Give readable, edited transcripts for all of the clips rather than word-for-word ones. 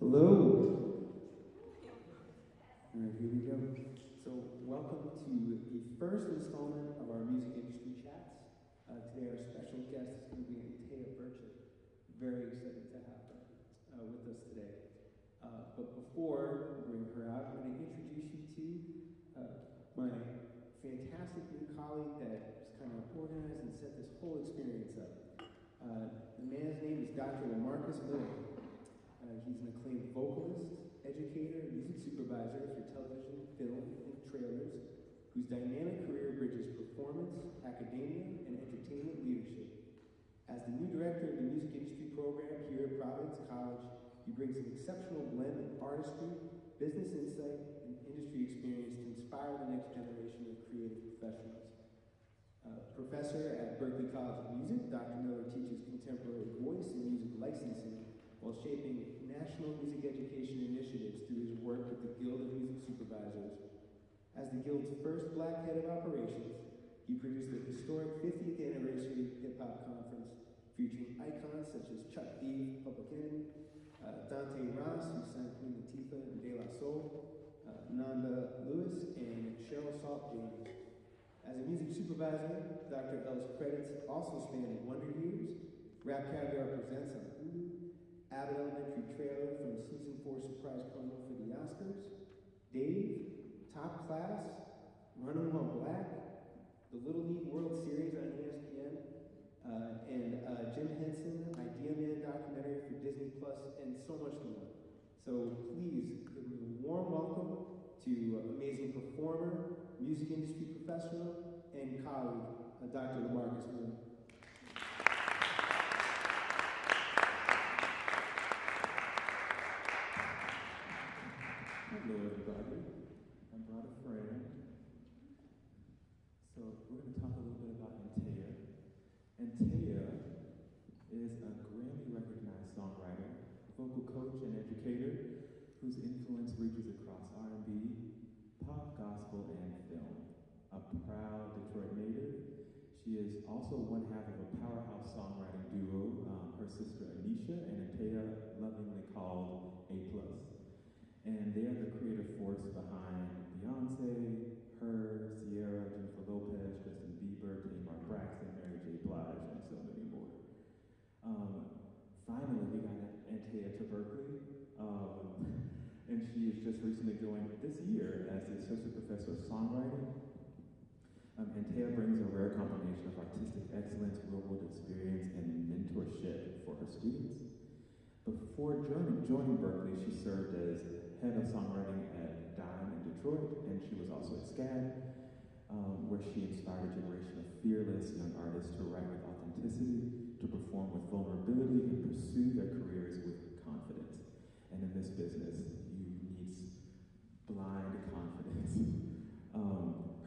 Hello. All right, here we go. So welcome to the first installment of our music industry chats. Today our special guest is going to be Antea Birchett. Very excited to have her with us today. But before we bring her out, I'm going to introduce you to my fantastic new colleague that just kind of organized and set this whole experience up. The man's name is Dr. LaMarcus Miller. He's an acclaimed vocalist, educator, and music supervisor for television, film, and trailers, whose dynamic career bridges performance, academia, and entertainment leadership. As the new director of the music industry program here at Providence College, he brings an exceptional blend of artistry, business insight, and industry experience to inspire the next generation of creative professionals. Professor at Berklee College of Music, Dr. Miller teaches contemporary voice and music licensing while shaping national music education initiatives through his work with the Guild of Music Supervisors. As the Guild's first Black head of operations, he produced the historic 50th anniversary hip-hop conference featuring icons such as Chuck D, Public Enemy, Dante Ross, who sang Queen Latifah and De La Soul, Nanda Lewis, and Cheryl Salt Davis. As a music supervisor, Dr. L's credits also span Wonder Years, Rap Caviar Presents on Hulu, Abbott Elementary trailer from Season 4 surprise promo for the Oscars, Dave, Top Class, Running While Black, the Little League World Series on ESPN, and Jim Henson, Idea Man documentary for Disney Plus, and so much more. So please give me a warm welcome to amazing performer, music industry professional, and colleague, Dr. LaMarcus Miller. Hello, everybody. I brought a friend. So we're going to talk a little bit about Antea. Antea is a Grammy-recognized songwriter, vocal coach, and educator whose influence reaches across R&B, pop, gospel, and film. A proud Detroit native, she is also one half of a powerhouse songwriting duo, her sister Anisha and Antea, lovingly called A+. And they are the creative force behind Beyoncé, her, Sierra, Jennifer Lopez, Justin Bieber, Tamar Braxton, Mary J. Blige, and so many more. Finally, we got Antea to Berklee, and she has just recently joined this year as the Associate Professor of Songwriting. Antea brings a rare combination of artistic excellence, real-world experience, and mentorship for her students. Before joining Berklee, she served as head of songwriting at Dime in Detroit, and she was also at SCAD, where she inspired a generation of fearless young artists to write with authenticity, to perform with vulnerability, and pursue their careers with confidence. And in this business, you need blind confidence.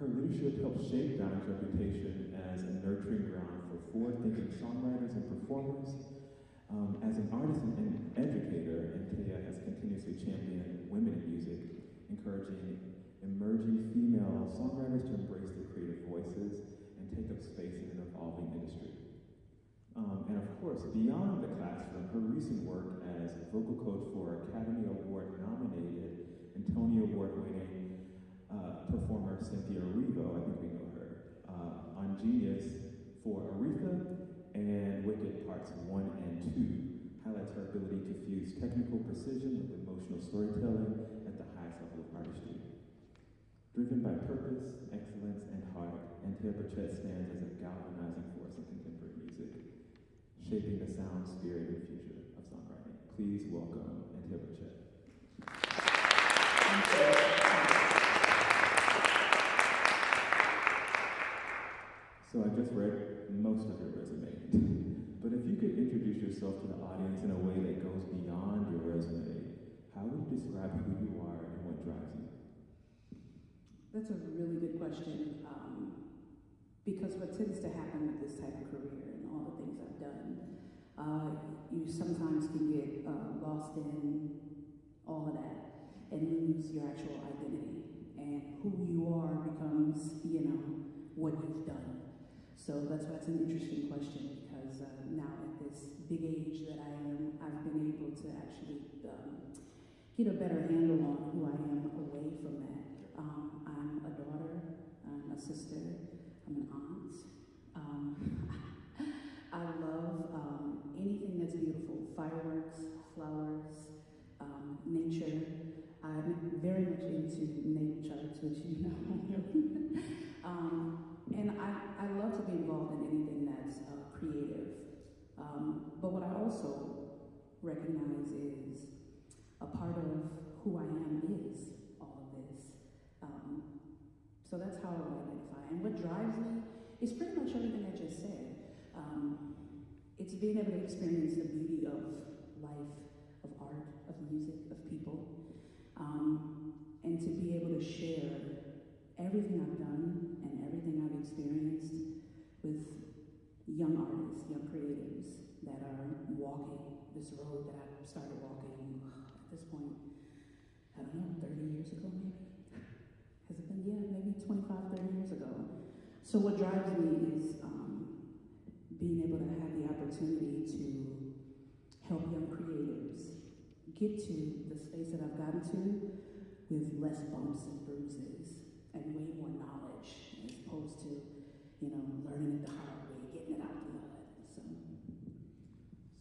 Her leadership helped shape Dime's reputation as a nurturing ground for forward-thinking songwriters and performers. As an artist and educator, Antea has continuously championed women in music, encouraging emerging female songwriters to embrace their creative voices and take up space in an evolving industry. And of course, beyond the classroom, her recent work as vocal coach for Academy Award nominated and Tony Award winning performer Cynthia Erivo, I think we know her, on Genius for Aretha and Wicked Parts 1 and 2, highlights her ability to fuse technical precision with emotional storytelling at the highest level of artistry. Driven by purpose, excellence, and heart, Antea Birchett stands as a galvanizing force in contemporary music, shaping the sound, spirit, and future of songwriting. Please welcome Antea Birchett. So I just read most of your resume, but if you could introduce yourself to the audience in a way that goes beyond your resume, how would you describe who you are and what drives you? That's a really good question, because what tends to happen with this type of career and all the things I've done, you sometimes can get lost in all of that and lose your actual identity, and who you are becomes, what you've done. So that's why it's an interesting question, because now at this big age that I am, I've been able to actually get a better handle on who I am away from that. I'm a daughter, I'm a sister, I'm an aunt. I love anything that's beautiful, fireworks, flowers, nature. I'm very much into natal charts, which you know. And I love to be involved in anything that's creative. But what I also recognize is a part of who I am is all of this. So that's how I would identify. And what drives me is pretty much everything I just said. It's being able to experience the beauty of life, of art, of music, of people, and to be able to share everything I've done and everything I've experienced with young artists, young creatives that are walking this road that I started walking at this point, I don't know, 30 years ago maybe? Has it been? Yeah, maybe 25, 30 years ago. So what drives me is being able to have the opportunity to help young creatives get to the space that I've gotten to with less bumps and bruises and way more knowledge as opposed to, learning it the hard way, getting it out the mud.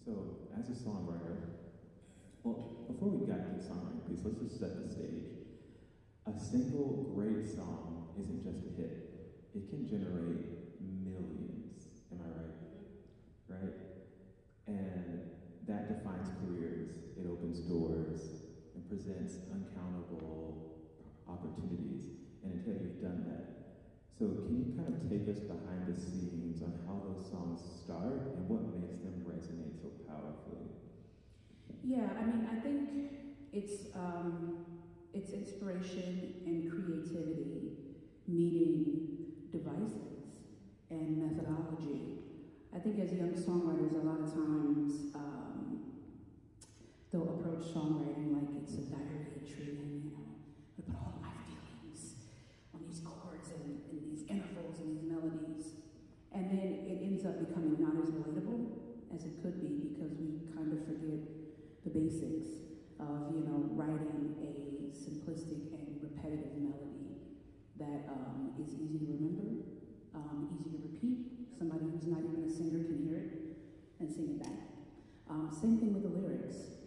So as a songwriter, well, before we get to the songwriting piece, let's just set the stage. A single great song isn't just a hit. It can generate millions. Am I right? Right? And that defines careers. It opens doors and presents uncountable opportunities. And until you've done that. So can you kind of take us behind the scenes on how those songs start and what makes them resonate so powerfully? Yeah, I think it's inspiration and creativity meeting devices and methodology. I think as young songwriters, a lot of times they'll approach songwriting like it's a diary entry, and I put all of my feelings on these chords and these intervals and these melodies, and then it ends up becoming not as relatable as it could be because we kind of forget the basics of writing a simplistic and repetitive melody that is easy to remember, easy to repeat. Somebody who's not even a singer can hear it and sing it back. Same thing with the lyrics.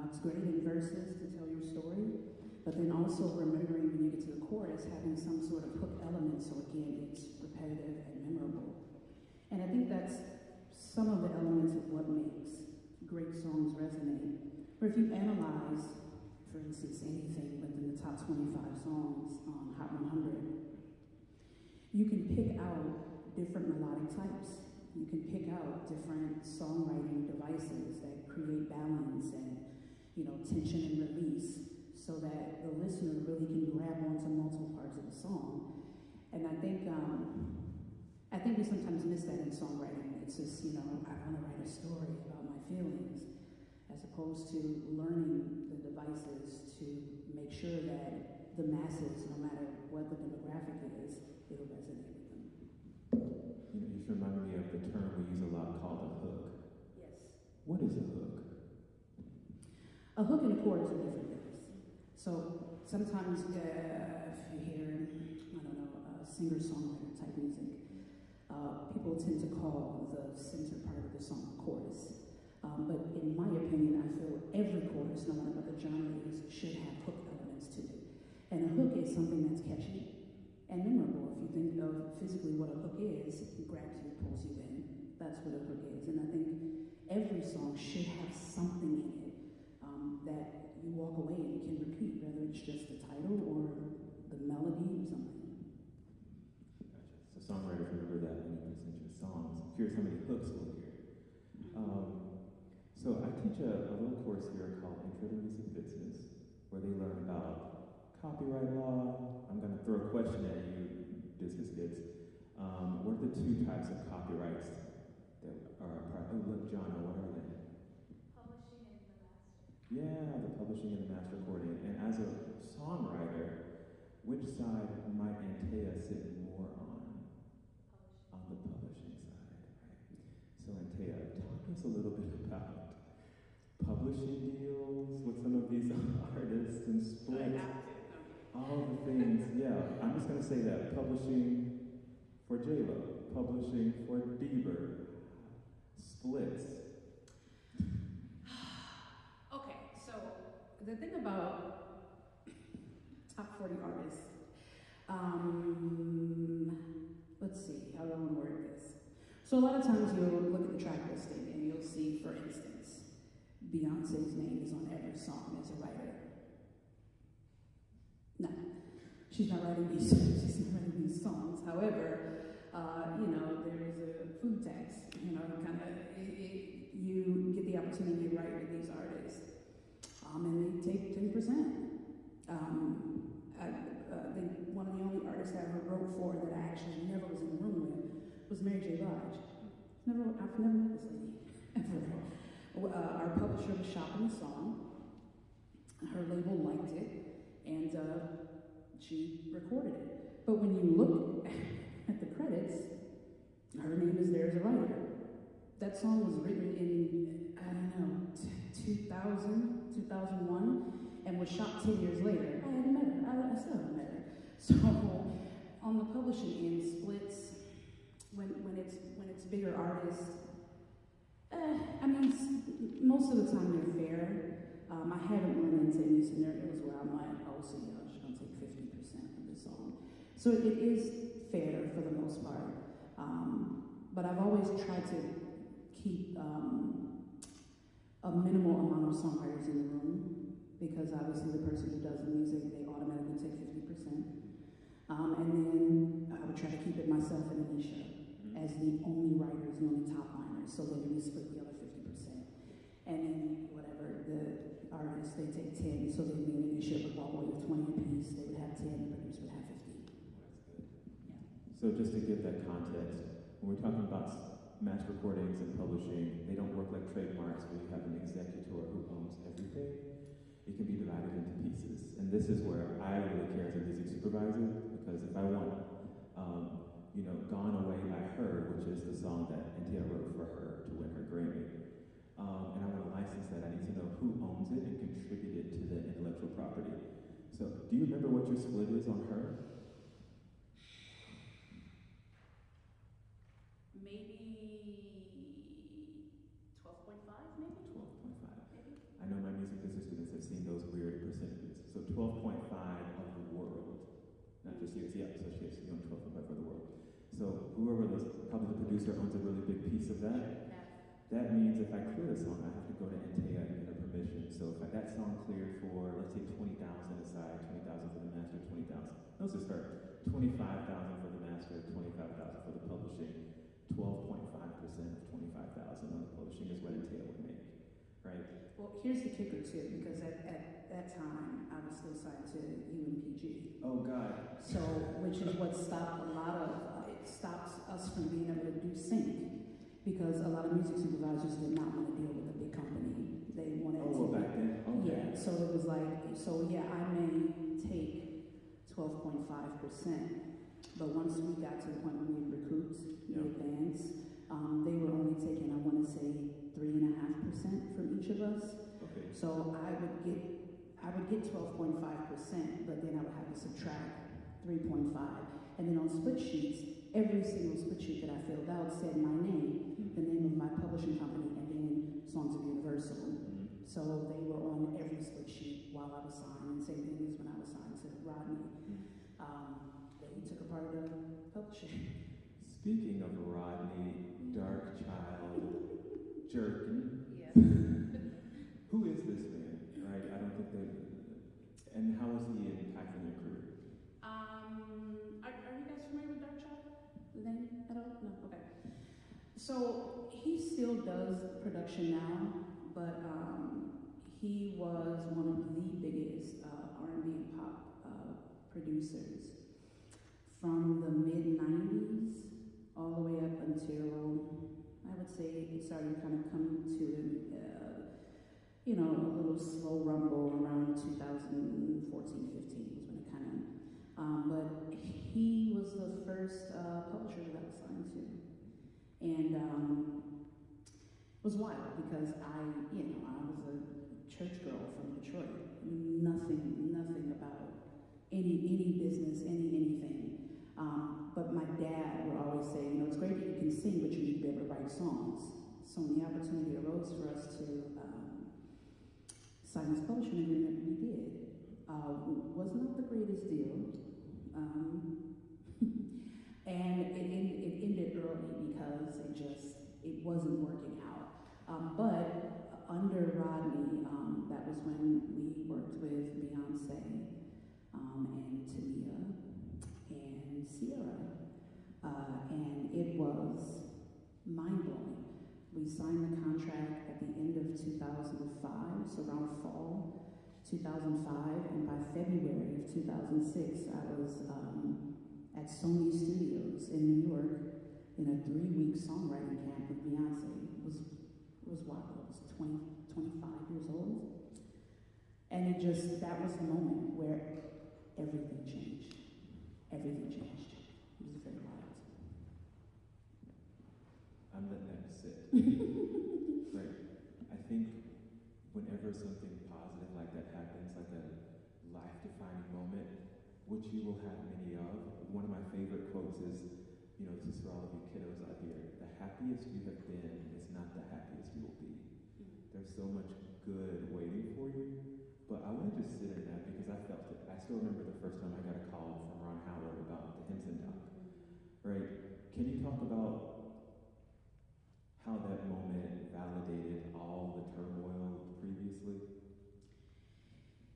It's great in verses to tell your story, but then also remembering when you get to the chorus, having some sort of hook element so again it's repetitive and memorable. And I think that's some of the elements of what makes great songs resonate. Or if you analyze, for instance, anything within the top 25 songs on Hot 100, you can pick out different melodic types. You can pick out different songwriting devices that create balance and, tension and release so that the listener really can grab onto multiple parts of the song. And I think we sometimes miss that in songwriting. It's just, I want to write a story about my feelings as opposed to learning the devices to make sure that the masses, no matter what the demographic is, it'll resonate with them. You just remind me of the term we use a lot called a hook. Yes. What is a hook? A hook and a chorus are different things. So sometimes if you hear, singer-songwriter type music, people tend to call the center part of the song a chorus. But in my opinion, I feel every chorus, no matter what the genre is, should have hook elements to it. And a hook is something that's catchy and memorable. If you think of physically what a hook is, it grabs you, pulls you in. That's what a hook is. And I think every song should have something in it that you walk away and can repeat, whether it's just the title or the melody or something. Gotcha. So songwriters remember that when you present your songs. I'm curious how many hooks we'll hear. So I teach a little course here called Intro to Music Business, where they learn about copyright law. I'm going to throw a question at you, business kids. What are the two types of copyrights that are look, John, what are they? Publishing and the master. Yeah, the publishing and the master recording. And as a songwriter, which side might Antea sit more on? On the publishing side, right? So Antea, talk to us a little bit about publishing deals with some of these artists vocalists and splits, all the things. Yeah, I'm just gonna say that publishing for J-Lo, publishing for Bieber, splits. Okay, so the thing about top 40 artists, let's see, how do I want to word this? So a lot of times you'll look at the track listing and you'll see, for instance, Beyonce's name is on every song as a writer. No, she's not writing these songs. However, there's a food tax, you get the opportunity to write with these artists, and they take 10%. I think one of the only artists I ever wrote for that I actually never was in the room with was Mary J. Blige. I've never met this lady, ever. Our publisher was shopping the song, her label liked it, and she recorded it. But when you look at the credits, her name is there as a writer. That song was written in, 2000, 2001, and was shot 10 years later. I hadn't met her. I still haven't met her. So on the publishing end, splits, when it's bigger artists, most of the time they're fair. I haven't run into any scenarios where I'm like, oh, so yeah, I'm just gonna take 50% of the song. So it is fair for the most part. But I've always tried to keep a minimal amount of songwriters in the room, because obviously the person who does the music, they automatically take 50%. And then I would try to keep it myself and Anisha as the only writers, the only top liners, so then we split the other 50%. And then whatever, the artists, they take 10, so then me and Anisha would walk away with 20 apiece, they would have 10, the producer would have 50. Yeah. So just to give that context, when we're talking about mass recordings and publishing, they don't work like trademarks where you have an executor who owns everything. It can be divided into pieces. And this is where I really care as a music supervisor, because if I want, Gone Away by Her, which is the song that Antea wrote for her to win her Grammy, and I want to license that, I need to know who owns it and contributed to the intellectual property. So do you remember what your split is on Her? Maybe 12.5, maybe? 12.5. Maybe. I know my music business students have seen those weird percentages. So 12.5 of the world, not just yours. Yeah, so she has 12.5 for the world. So whoever probably the producer owns a really big piece of that. That means if I clear a song, I have to go to Antea and get a permission. So if that song cleared for, let's say 20,000 aside, 20,000 for the master, 20,000. Let's just start 25,000 for the master, 25,000 for the publishing. 12.5% of 25,000 on the publishing is what Antea would make, right? Well, here's the kicker too, because at that time I was still signed to UNPG. Oh God. So, which is what stopped it stops us from being able to do sync, because a lot of music supervisors did not want to deal with a big company. They wanted to. Back then. Okay. Yeah. So it was like, I may take 12.5%. But once we got to the point where we recouped the advance, they were only taking, I want to say, 3.5% from each of us. Okay. So I would get 12.5%, but then I would have to subtract 3.5. And then on split sheets, every single split sheet that I filled out said my name, the name of my publishing company, and then Songs of Universal. So they were on every split sheet while I was signed, and same thing as when I was signed to Rodney. He took a part of the publishing. Speaking of Rodney, Dark Child, Jerkin. Yes. Who is this man? Right? I don't think that. And how is he impacting your career? Are you guys familiar with Dark Child? The name at all? No. Okay. So he still does production now, but he was one of the biggest R&B and pop producers from the mid-90s all the way up until, I would say, it started kind of coming to a little slow rumble around 2014, 15 was when it kind of, but he was the first publisher that I was signed to. And it was wild because I was a church girl from Detroit, Knew nothing about any business, anything. But my dad would always say, you know, it's great that you can sing, but you need to be able to write songs. So when the opportunity arose for us to sign this publishing agreement, we did. Was not the greatest deal. And it ended early because it wasn't working out. But under Rodney, that was when we worked with Beyonce and Tamia and Sierra. And it was mind-blowing. We signed the contract at the end of 2005, so around fall 2005, and by February of 2006, I was at Sony Studios in New York in a 3-week songwriting camp with Beyonce. It was wild. I was 25 years old. And that was the moment where everything changed. Everything changed. It was very wild. I'm letting that sit. Right. I think whenever something positive like that happens, like a life-defining moment, which you will have many of, one of my favorite quotes is, you know, this is for all of you kiddos out here, the happiest you have been is not the happiest you will be. There's so much good waiting for you, but I want to just sit in that because I felt it. I still remember the first time I got a call from Ron Howard about the Henson doc, right? Can you talk about how that moment validated all the turmoil previously?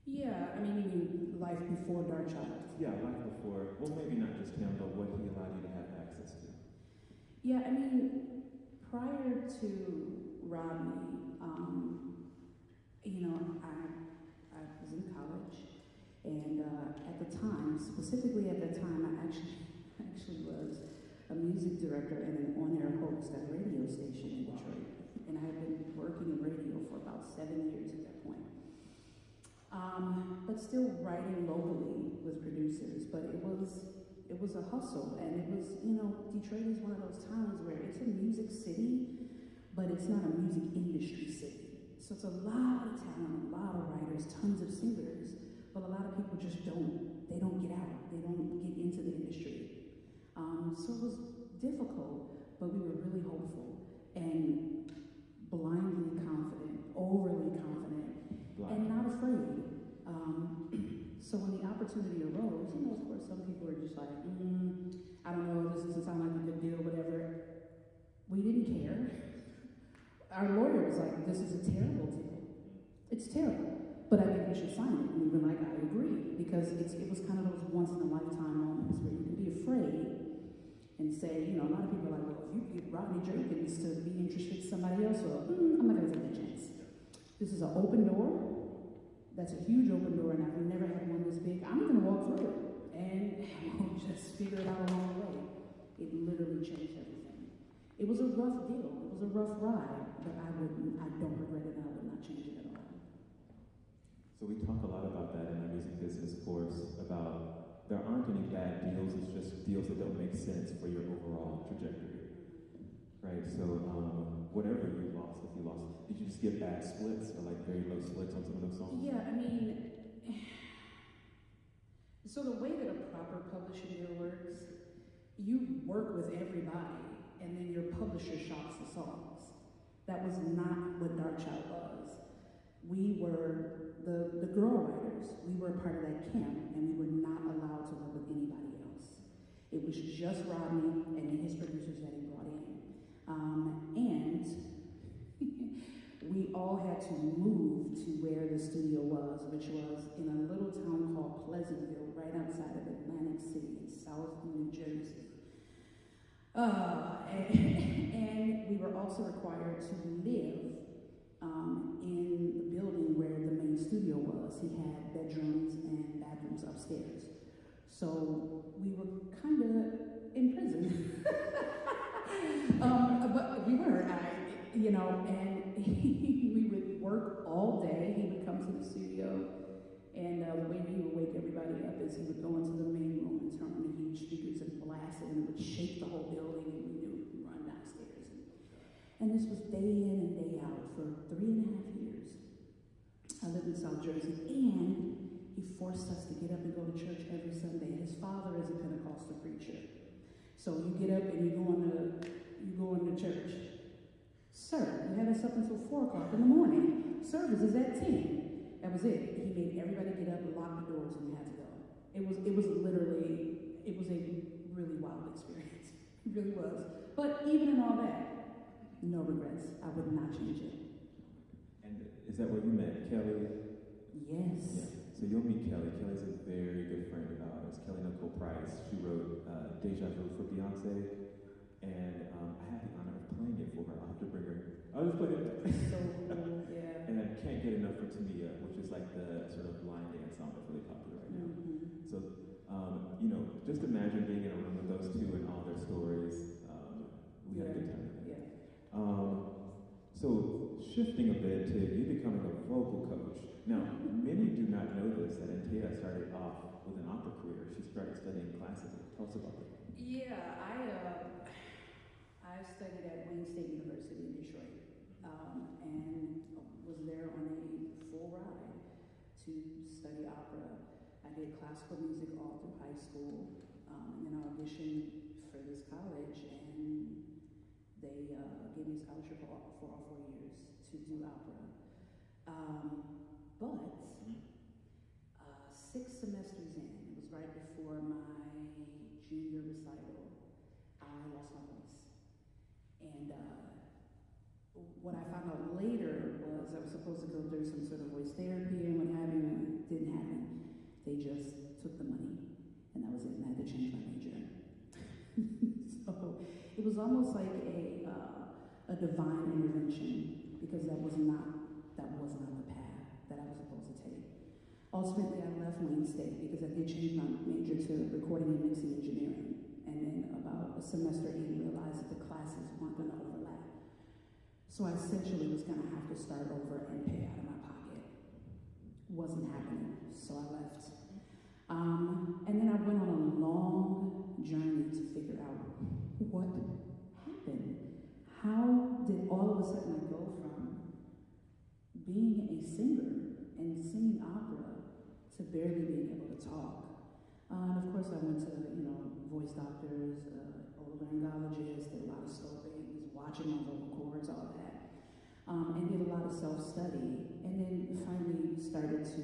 Yeah, I mean, life before Darkchild. Yeah, life before, well, maybe not just him, but what he allowed you to have access to. Yeah, I mean, prior to Rodney, you know, I was in college, and at the time, specifically at that time, I actually was a music director and an on-air host at a radio station in Detroit, and I had been working in radio for about 7 years at that point. But still writing locally with producers, but it was a hustle, and it was, you know, Detroit is one of those towns where it's a music city, but it's not a music industry city. So it's a lot of talent, a lot of writers, tons of singers, but a lot of people just don't get out, they don't get into the industry. So it was difficult, but we were really hopeful and blindly confident, overly confident, and not afraid. So when the opportunity arose, you know, of course, some people are just like, I don't know, this doesn't sound like a good deal, whatever. We didn't care. Our lawyer was like, this is a terrible deal. It's terrible, but I think we should sign it. And we were like, I agree, because it was kind of those once-in-a-lifetime moments where you can be afraid and say, you know, a lot of people are like, well, if you get Rodney Jenkins to be interested in somebody else, well, I'm not going to take that chance. This is an open door. That's a huge open door, and I've never had one this big. I'm going to walk through it, and we'll just figure it out along the way. It literally changed everything. It was a rough deal. It was a rough ride, but I don't regret it, and I would not change it at all. So we talk a lot about that in our music business course, about there aren't any bad deals, it's just deals that don't make sense for your overall trajectory. Right, so whatever you lost, if you lost, did you just get bad splits or like very low splits on some of those songs? Yeah, I mean, so the way that a proper publishing deal works, you work with everybody and then your publisher shops the songs. That was not what Darkchild was. We were the girl writers. We were a part of that camp, and we were not allowed to work with anybody else. It was just Rodney and his producers that he brought in. And we all had to move to where the studio was, which was in a little town called Pleasantville, right outside of Atlantic City in South New Jersey. And we were also required to live in the building where the main studio was. He had bedrooms and bathrooms upstairs. So we were kind of in prison. But we were, you know, and we would work all day. He would come to the studio, and the way he would wake everybody up is he would go into the main room and turn on the huge speakers and blast it, and it would shake the whole building, and we knew we'd run downstairs. And this was day in and day out for 3.5 years. I lived in South Jersey, and he forced us to get up and go to church every Sunday. His father is a Pentecostal preacher. So you get up and you go into church. Sir, you had us up until 4 o'clock in the morning. Service is at 10. That was it. He made everybody get up and lock the doors, and we had to go. It was a really wild experience. It really was. But even in all that, no regrets. I would not change it. And is that where you met Kelly? Yes. Yeah. So you'll meet Kelly. Kelly's a very good friend of ours. Kelly Nicole Price. She wrote Deja Vu for Beyonce. And I had the honor of playing it for her. I'll have to bring her. I'll just play it. So cool, yeah. And I can't get enough for Tamia, which is like the sort of line dance song that's really popular right now. Mm-hmm. So, just imagine being in a room with those two and all their stories. We had a good time with that. Yeah. So, shifting a bit to you becoming a vocal coach. Now, many do not know this, that Antea started off with an opera career. She started studying classical. Tell us about that. Yeah, I studied at Wayne State University in Detroit, and was there on a full ride to study opera. I did classical music all through high school, and then I auditioned for this college, and they gave me a scholarship for all 4 years to do opera. But 6 semesters in, it was right before my junior recital, I lost my voice. And what I found out later was I was supposed to go through some sort of voice therapy and what have you, and it didn't happen. They just took the money, and that was it, and I had to change my major. So it was almost like a divine intervention, because that was not the path that I was supposed to take. Ultimately, I left Wayne State because I did change my major to recording and mixing engineering, and then about a semester in, realized that the classes weren't going to overlap. So I essentially was going to have to start over and pay out of my pocket. Wasn't happening, so I left. And then I went on a long journey to figure out what happened. How did all of a sudden I go from being a singer and singing opera to barely being able to talk? And of course I went to, voice doctors, otolaryngologists, did a lot of scoping, watching my vocal cords, all that. And did a lot of self-study, and then finally started to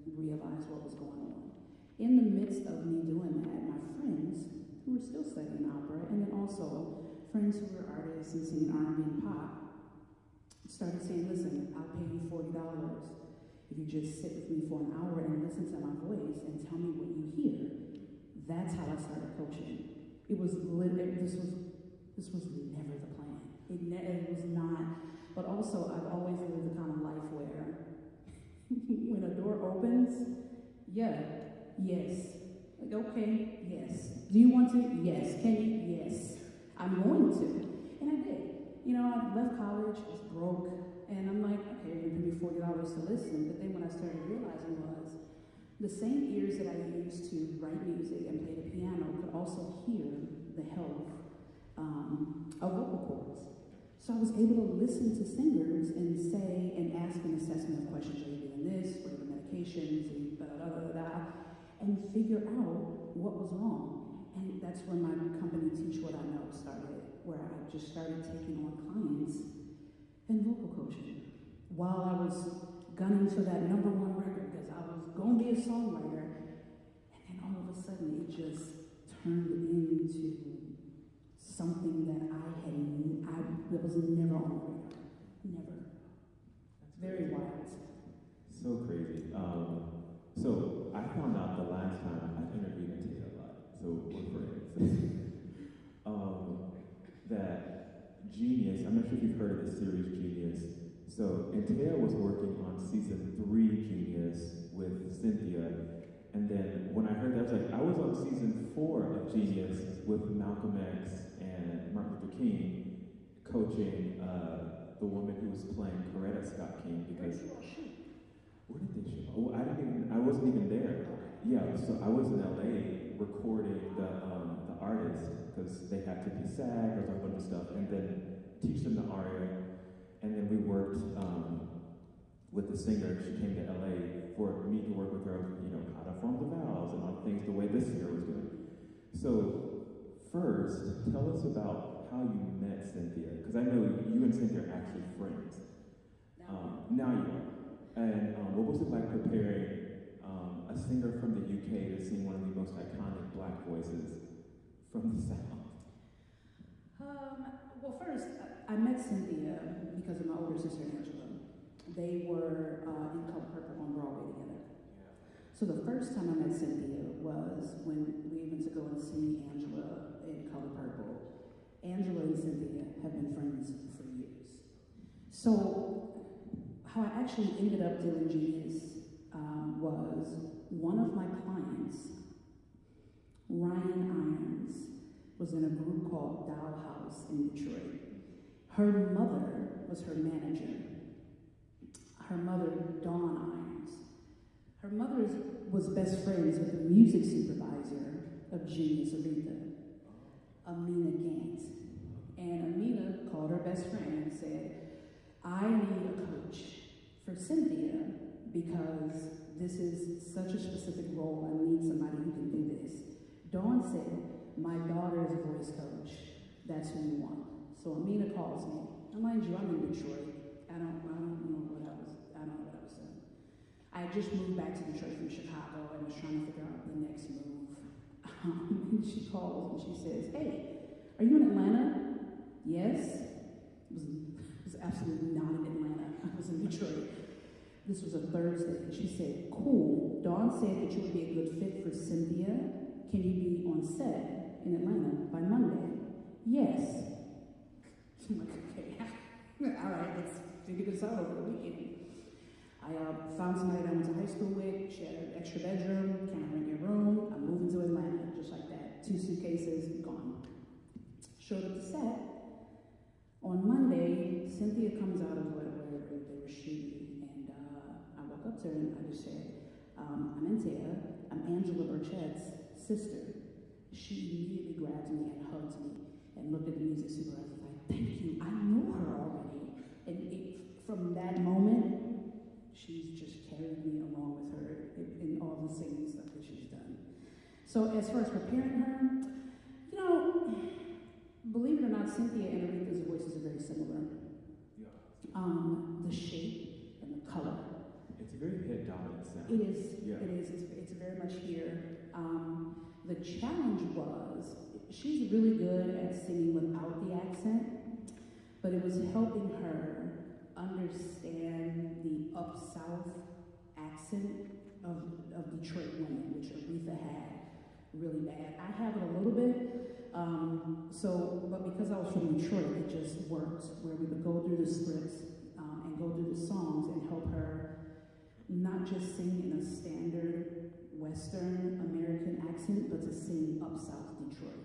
realize what was going on. In the midst of me doing that, my friends who were still studying opera, and then also friends who were artists and singing R&B and pop, started saying, listen, I'll pay you $40 if you just sit with me for an hour and listen to my voice and tell me what you hear. That's how I started coaching. This was never the plan. It was not. But also, I've always lived the kind of life where when a door opens, yes. Like, okay, yes. Do you want to? Yes. Can you? Yes. I'm going to. And I did. I left college, was broke, and I'm like, okay, you're going to pay me $40 to listen. But then what I started realizing was the same ears that I used to write music and play the piano could also hear the health of vocal cords. So I was able to listen to singers and say and ask an assessment of questions. Are you doing this? What are the medications? And figure out what was wrong. And that's when my company Teach What I Know started, where I just started taking on clients and vocal coaching. While I was gunning for that #1 record, because I was going to be a songwriter, and then all of a sudden it just turned into something that that was never on my radar. Never. That's very crazy. wild. So crazy. So I found out the last time I interviewed Antea a lot, so we're friends. That Genius, I'm not sure if you've heard of the series Genius. So Antea was working on season 3 Genius with Cynthia, and then when I heard that, I was on season 4 of Genius with Malcolm X and Martin Luther King, coaching the woman who was playing Coretta Scott King, because where did they shoot? Oh, I wasn't even there. Yeah, so I was in LA recording the artists, because they had to be SAG or a bunch of stuff, and then teach them the aria. And then we worked with the singer. She came to LA for me to work with her, you know, how to form the vowels and all the things the way this singer was doing. So first, tell us about how you met Cynthia, because I know you and Cynthia are actually friends. Now you are. And what was it like preparing a singer from the UK to sing one of the most iconic Black voices from the South? Well, first, I met Cynthia because of my older sister, Angela. They were in Color Purple on Broadway together. So the first time I met Cynthia was when we went to go and see Angela in Color Purple. Angela and Cynthia have been friends for years. So how I actually ended up doing Genius was one of my clients, Ryan Irons, was in a group called Dollhouse in Detroit. Her mother was her manager. Her mother, Dawn Irons. Her mother was best friends with the music supervisor of Genius, Aretha, Amina Gant. And Amina called her best friend and said, I need a coach for Cynthia because this is such a specific role. I need somebody who can do this. Dawn said, my daughter's a voice coach. That's who you want. So Amina calls me. And mind you, I'm in Detroit. I don't know what I was doing. I had just moved back to Detroit from Chicago and was trying to figure out the next move. And she calls and she says, hey, are you in Atlanta? Yes. It was absolutely not in Atlanta. I was in Detroit. This was a Thursday. She said, cool. Dawn said that you would be a good fit for Cynthia. Can you be on set in Atlanta by Monday? Yes. I'm like, okay. All right, let's figure this out over the weekend. I found somebody that I went to high school with. She had an extra bedroom. Can I rent your room? I'm moving to Atlanta, just like that. 2 suitcases, gone. Showed up to set. On Monday, Cynthia comes out of wherever they were shooting, and I walk up to her and I just said, I'm Antea. I'm Angela Birchett's sister. She immediately grabbed me and hugged me and looked at the music supervisor like, thank you, I know her already. And from that moment, she's just carried me along with her in all the singing stuff that she's done. So as far as preparing her, you know, believe it or not, Cynthia and Aretha's voices are very similar. Yeah. The shape and the color. It's a very head-dominant sound. It is. Yeah. It is. It's very much here. The challenge was she's really good at singing without the accent, but it was helping her understand the up-south accent of Detroit women, which Aretha had really bad. I have it a little bit, but because I was from Detroit, it just worked, where we would go through the scripts and go through the songs and help her not just sing in a standard Western American accent, but to sing up-south Detroit.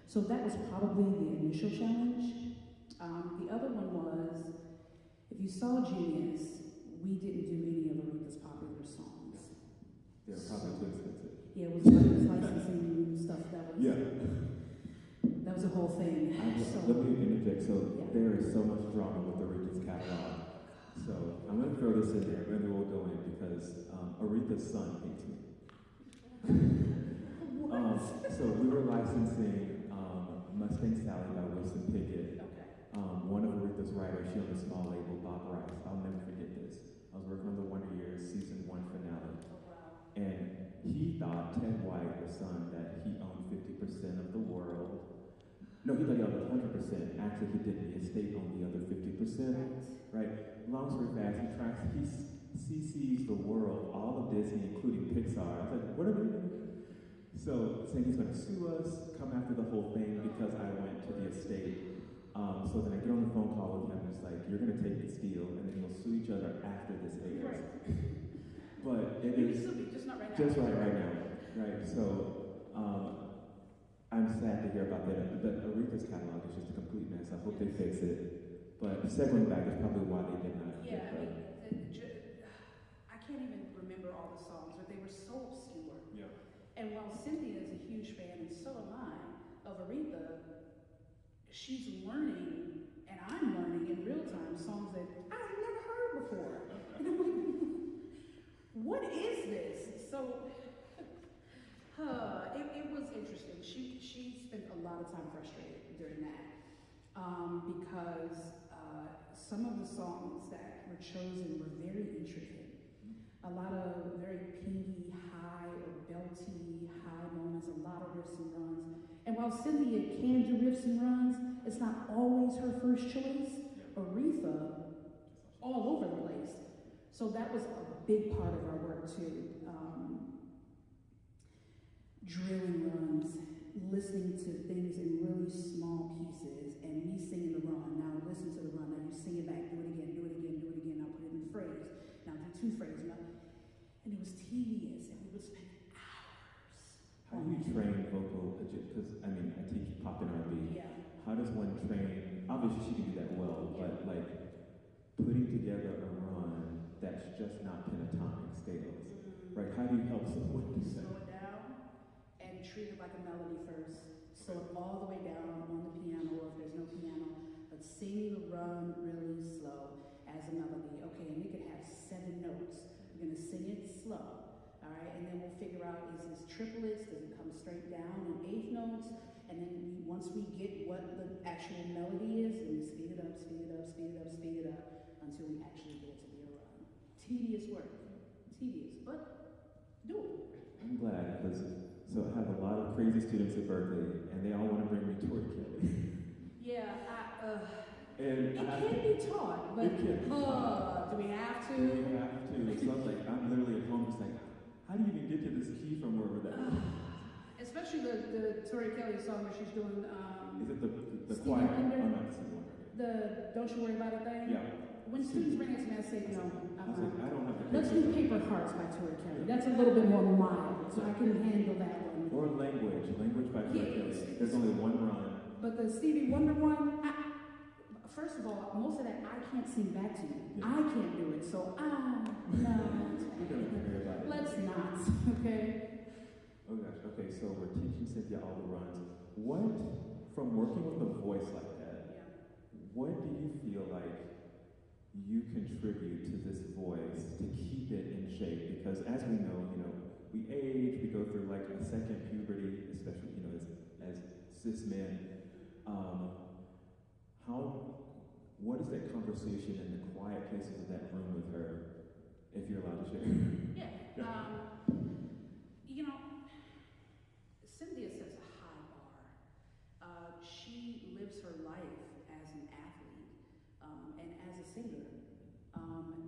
So that was probably the initial challenge. The other one was, if you saw Genius, we didn't do any of Aretha's popular songs. Yeah, probably too expensive. Yeah, it was licensing stuff. That was a whole thing. Let me interject. So there is so much drama with Aretha's catalog. So I'm going to throw this in there, and then we'll go in because Aretha's son hates me. So we were licensing Mustang Sally by Wilson Pickett. Okay. One of Aretha's writers, she owned a small label, Bob Rice. I'll never forget this. I was working on the Wonder Years season 1 finale. Oh, wow. And he thought, Ted White, the son, that he owned 50% of the world. No, he thought he owned 100%. Actually, he didn't. The estate owned the other 50%. Right? Long story fast, he sees the world, all of Disney, including Pixar. I was like, what are we doing? So, saying he's going to sue us, come after the whole thing because I went to the estate. So then I get on the phone call with him, and it's like, you're going to take this deal, and then we'll sue each other after this airs. Right. But it is just not right now. just right now, right? So I'm sad to hear about that. But Aretha's catalog is just a complete mess. I hope they fix it. But circling back is probably why they did not. Yeah, I I can't even remember all the songs, but they were so obscure. Yeah. And while Cynthia is a huge fan, and so am I, of Aretha, she's learning, and I'm learning in real time, songs that I've never heard before. And I'm like, lot of time frustrated during that because some of the songs that were chosen were very intricate. A lot of very pingy, high or belty, high moments, a lot of riffs and runs. And while Cynthia can do riffs and runs, it's not always her first choice. Aretha, all over the place. So that was a big part of our work too. Drilling runs, listening to things in really small pieces, and me singing the run. Now listen to the run. Now you sing it back. Do it again. Do it again. Do it again. Now put it in the phrase. Now do two phrases. Now, and it was tedious, and we would spend hours. How do you train vocal? Because I mean, I teach pop and R&B. Yeah. How does one train? Obviously, she can do that well, but like putting together a run that's just not pentatonic scales, right? How do you help someone do that? Slow it down and treat it like a melody first. Slow it all the way down on the piano, or if there's no piano, but sing the run really slow as a melody. Okay, and it could have 7 notes. We're gonna sing it slow, all right? And then we'll figure out, is this triplets? Does it come straight down in 8th notes? And then once we get what the actual melody is, then we speed it up, speed it up, speed it up, speed it up, until we actually get it to be a run. Tedious work, tedious, but doable. I'm glad, because so I have a lot of crazy students at Berklee, and they all want to bring me Tori Kelly. Yeah, And it can be taught, but do we have to? We have to. So I was like, I'm literally at home just like, how do you even get to this key from wherever that is? Especially the Tori Kelly song where she's doing Is it the Stevie choir? Wonder? Oh, not the Stevie Wonder. the Don't You Worry About a Thing. Yeah. When students bring it to me, I say, no, I was like, I don't have the let's do Paper Hearts by Tori Kelly. That's a little bit more mild, so I can handle that one. Or Language by Tori Kelly. There's only one run. But the Stevie Wonder one, first of all, most of that I can't sing back to you. Yeah. I can't do it, so no. We're going to figure about it. Let's not, okay? Oh gosh, okay, so we're teaching Cynthia all the runs. What, from working with a voice like that, what do you feel like you contribute to this voice to keep it in shape? Because as we know, we age, we go through like a second puberty, especially, as cis men. What is that conversation in the quiet places of that room with her, if you're allowed to share? Yeah. Cynthia sets a high bar. She lives her life as an athlete and as a singer.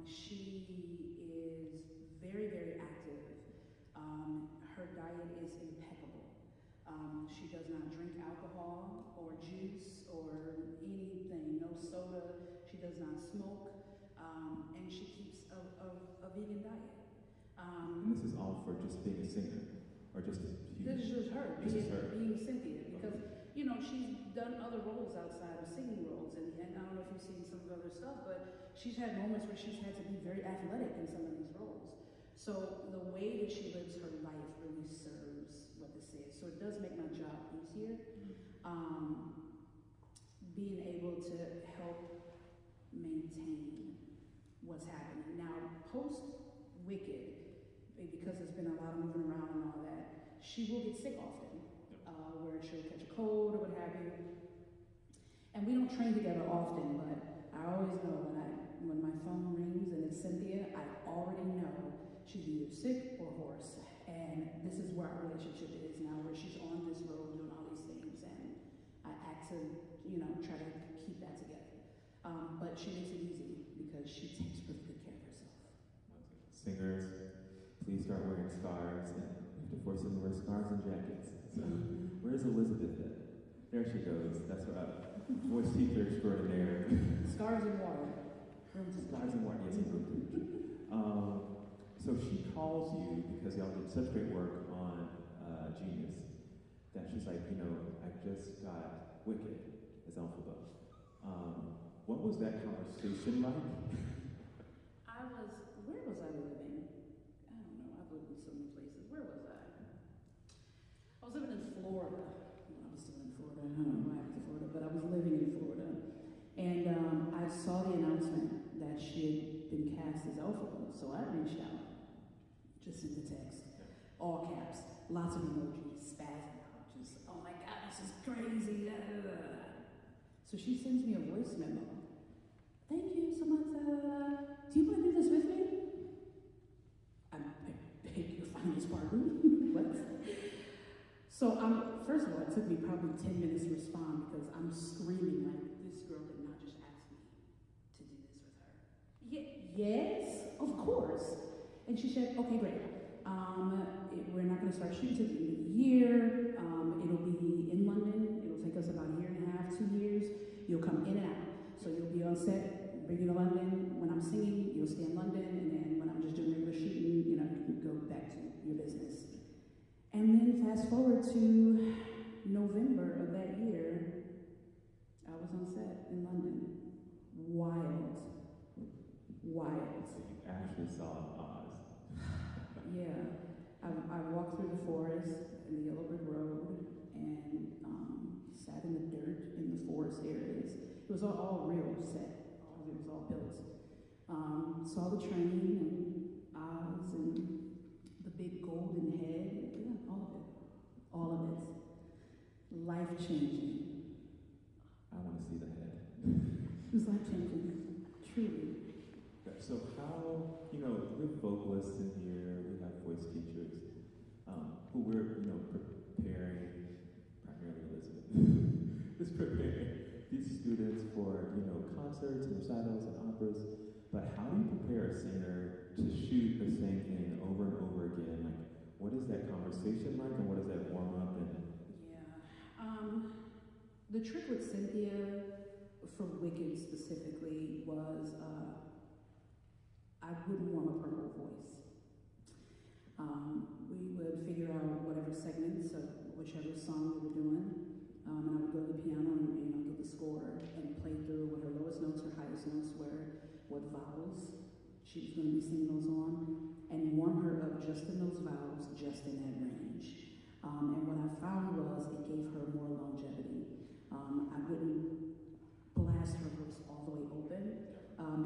She is very, very active. Her diet is impeccable. She does not drink alcohol or juice or anything, no soda. She does not smoke, and she keeps a vegan diet. And this is all for just being a singer, or just This is just her, being Cynthia, because she's done other roles outside of singing roles, and I don't know if you've seen some of the other stuff, but she's had moments where she's had to be very athletic in some of these roles. So the way that she lives her life really serves what this is. So it does make my job easier. Being able to help maintain what's happening. Now, post-Wicked, because there's been a lot of moving around and all that, she will get sick often, where she'll catch a cold or what have you. And we don't train together often, but I always know when my phone rings and it's Cynthia, I already know she's either sick or hoarse. And this is where our relationship is now, where she's on this road doing all these things, and I act to, try to keep that together. But she makes it easy because she takes really good care of herself. Singers, please start wearing scarves, and we have to force them to wear scarves and jackets. So, where's Elizabeth at? There she goes. That's what voice teacher extraordinaire. Scarves and water. Scarves and water, yes, so she calls you because y'all did such great work on Genius that she's like, I just got Wicked as Alphabet. What was that conversation like? Where was I living? I don't know, I've lived in so many places. Where was I? I was living in Florida. I was still in Florida. I don't know why I went to Florida, but I was living in Florida. And I saw the announcement that she had been cast as Alphabet, so I reached out. Just sent the text, all caps, lots of emojis, spazzing out, just, oh my God, I'm class is crazy. So she sends me a voice memo. Thank you so much. Do you want to do this with me? I beg your finest pardon. What? So first of all, it took me probably 10 minutes to respond because I'm screaming like, this girl did not just ask me to do this with her. Yes, of course. And she said, okay, great. We're not going to start shooting till the end of the year. It'll be in London. It'll take us about a year and a half, 2 years. You'll come in and out. So you'll be on set, bring you to London. When I'm singing, you'll stay in London. And then when I'm just doing regular shooting, you can go back to your business. And then fast forward to November of that year, I was on set in London. Wild. So you actually saw Oz. Yeah. I walked through the forest and the yellow brick road and sat in the dirt in the forest areas. It was all real set. It was all built. Saw the train and Oz and the big golden head. Yeah, all of it. Life-changing. I want to see the head. It was life-changing, truly. So how, we're vocalists in here, we have voice teachers, who we're, preparing, primarily Elizabeth, is preparing these students for, concerts and recitals and operas, but how do you prepare a singer to shoot the same thing over and over again? Like, what is that conversation like, and what is that warm-up? The trick with Cynthia, for Wicked specifically, was I wouldn't warm up her whole voice. We would figure out whatever segments of whichever song we were doing, and I would go to the piano and get the score and play through what her lowest notes, her highest notes were, what vowels she was going to be singing those on, and warm her up just in those vowels, just in that range. And what I found was it gave her more longevity. I wouldn't blast her voice all the way open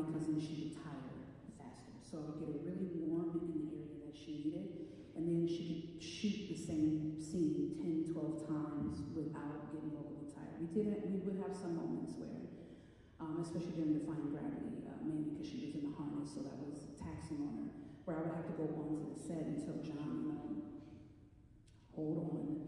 because then she would tire faster. So I would get her really warm in the area that she needed, and then she could shoot the same scene 10, 12 times without getting overly tired. We would have some moments where, especially during Defying Gravity, mainly because she was in the harness, so that was taxing on her, where I would have to go onto the set and tell John, hold on,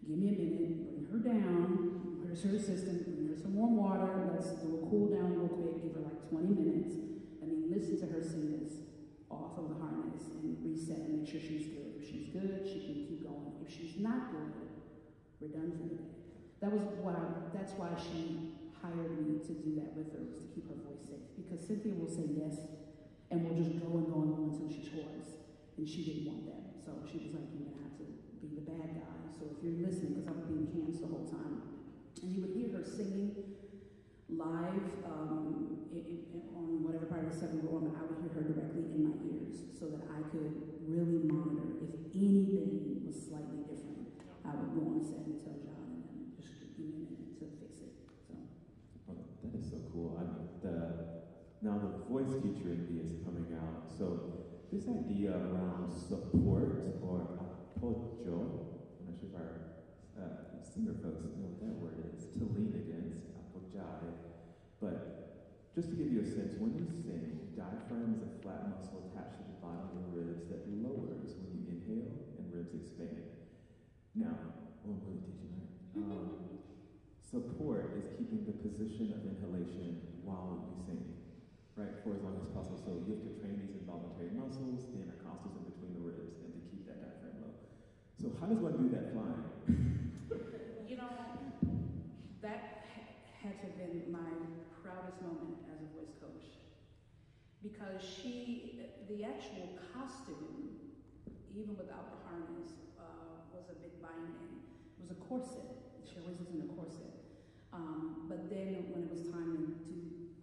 give me a minute, bring her down. Here's her assistant, bring her some warm water, let's do a cool down real quick, give her like 20 minutes, and then listen to her sing this off of the harness and reset and make sure she's good. If she's good, she can keep going. If she's not good, we're done for the day. That's why she hired me to do that with her, was to keep her voice safe. Because Cynthia will say yes, and we'll just go and go and go until she's hoarse. And she didn't want that. So she was like, you're gonna have to be the bad guy. So if you're listening, because I was being cans the whole time, and you would hear her singing live on whatever part of the second row, and I would hear her directly in my ears so that I could really monitor if anything was slightly different. I would go on set and tell John, and then just give me a minute to fix it. So. Oh, that is so cool. Now the voice teacher in me is coming out. So this idea around support or appoggio, I'm not sure if our singer folks know what that word is, to lean against, appoggiare. But just to give you a sense, when you sing, diaphragm is a flat muscle attached to the bottom of the ribs that lowers when you inhale and ribs expand. Now, I'm really teaching, right? Support is keeping the position of inhalation while you sing, right, for as long as possible. So you have to train these involuntary muscles, the intercostals in between the ribs, and to keep that diaphragm low. So how does one do that flying? That had to have been my proudest moment as a voice coach, because the actual costume, even without the harness, was a big binding. It was a corset. She always was in a corset. But then when it was time to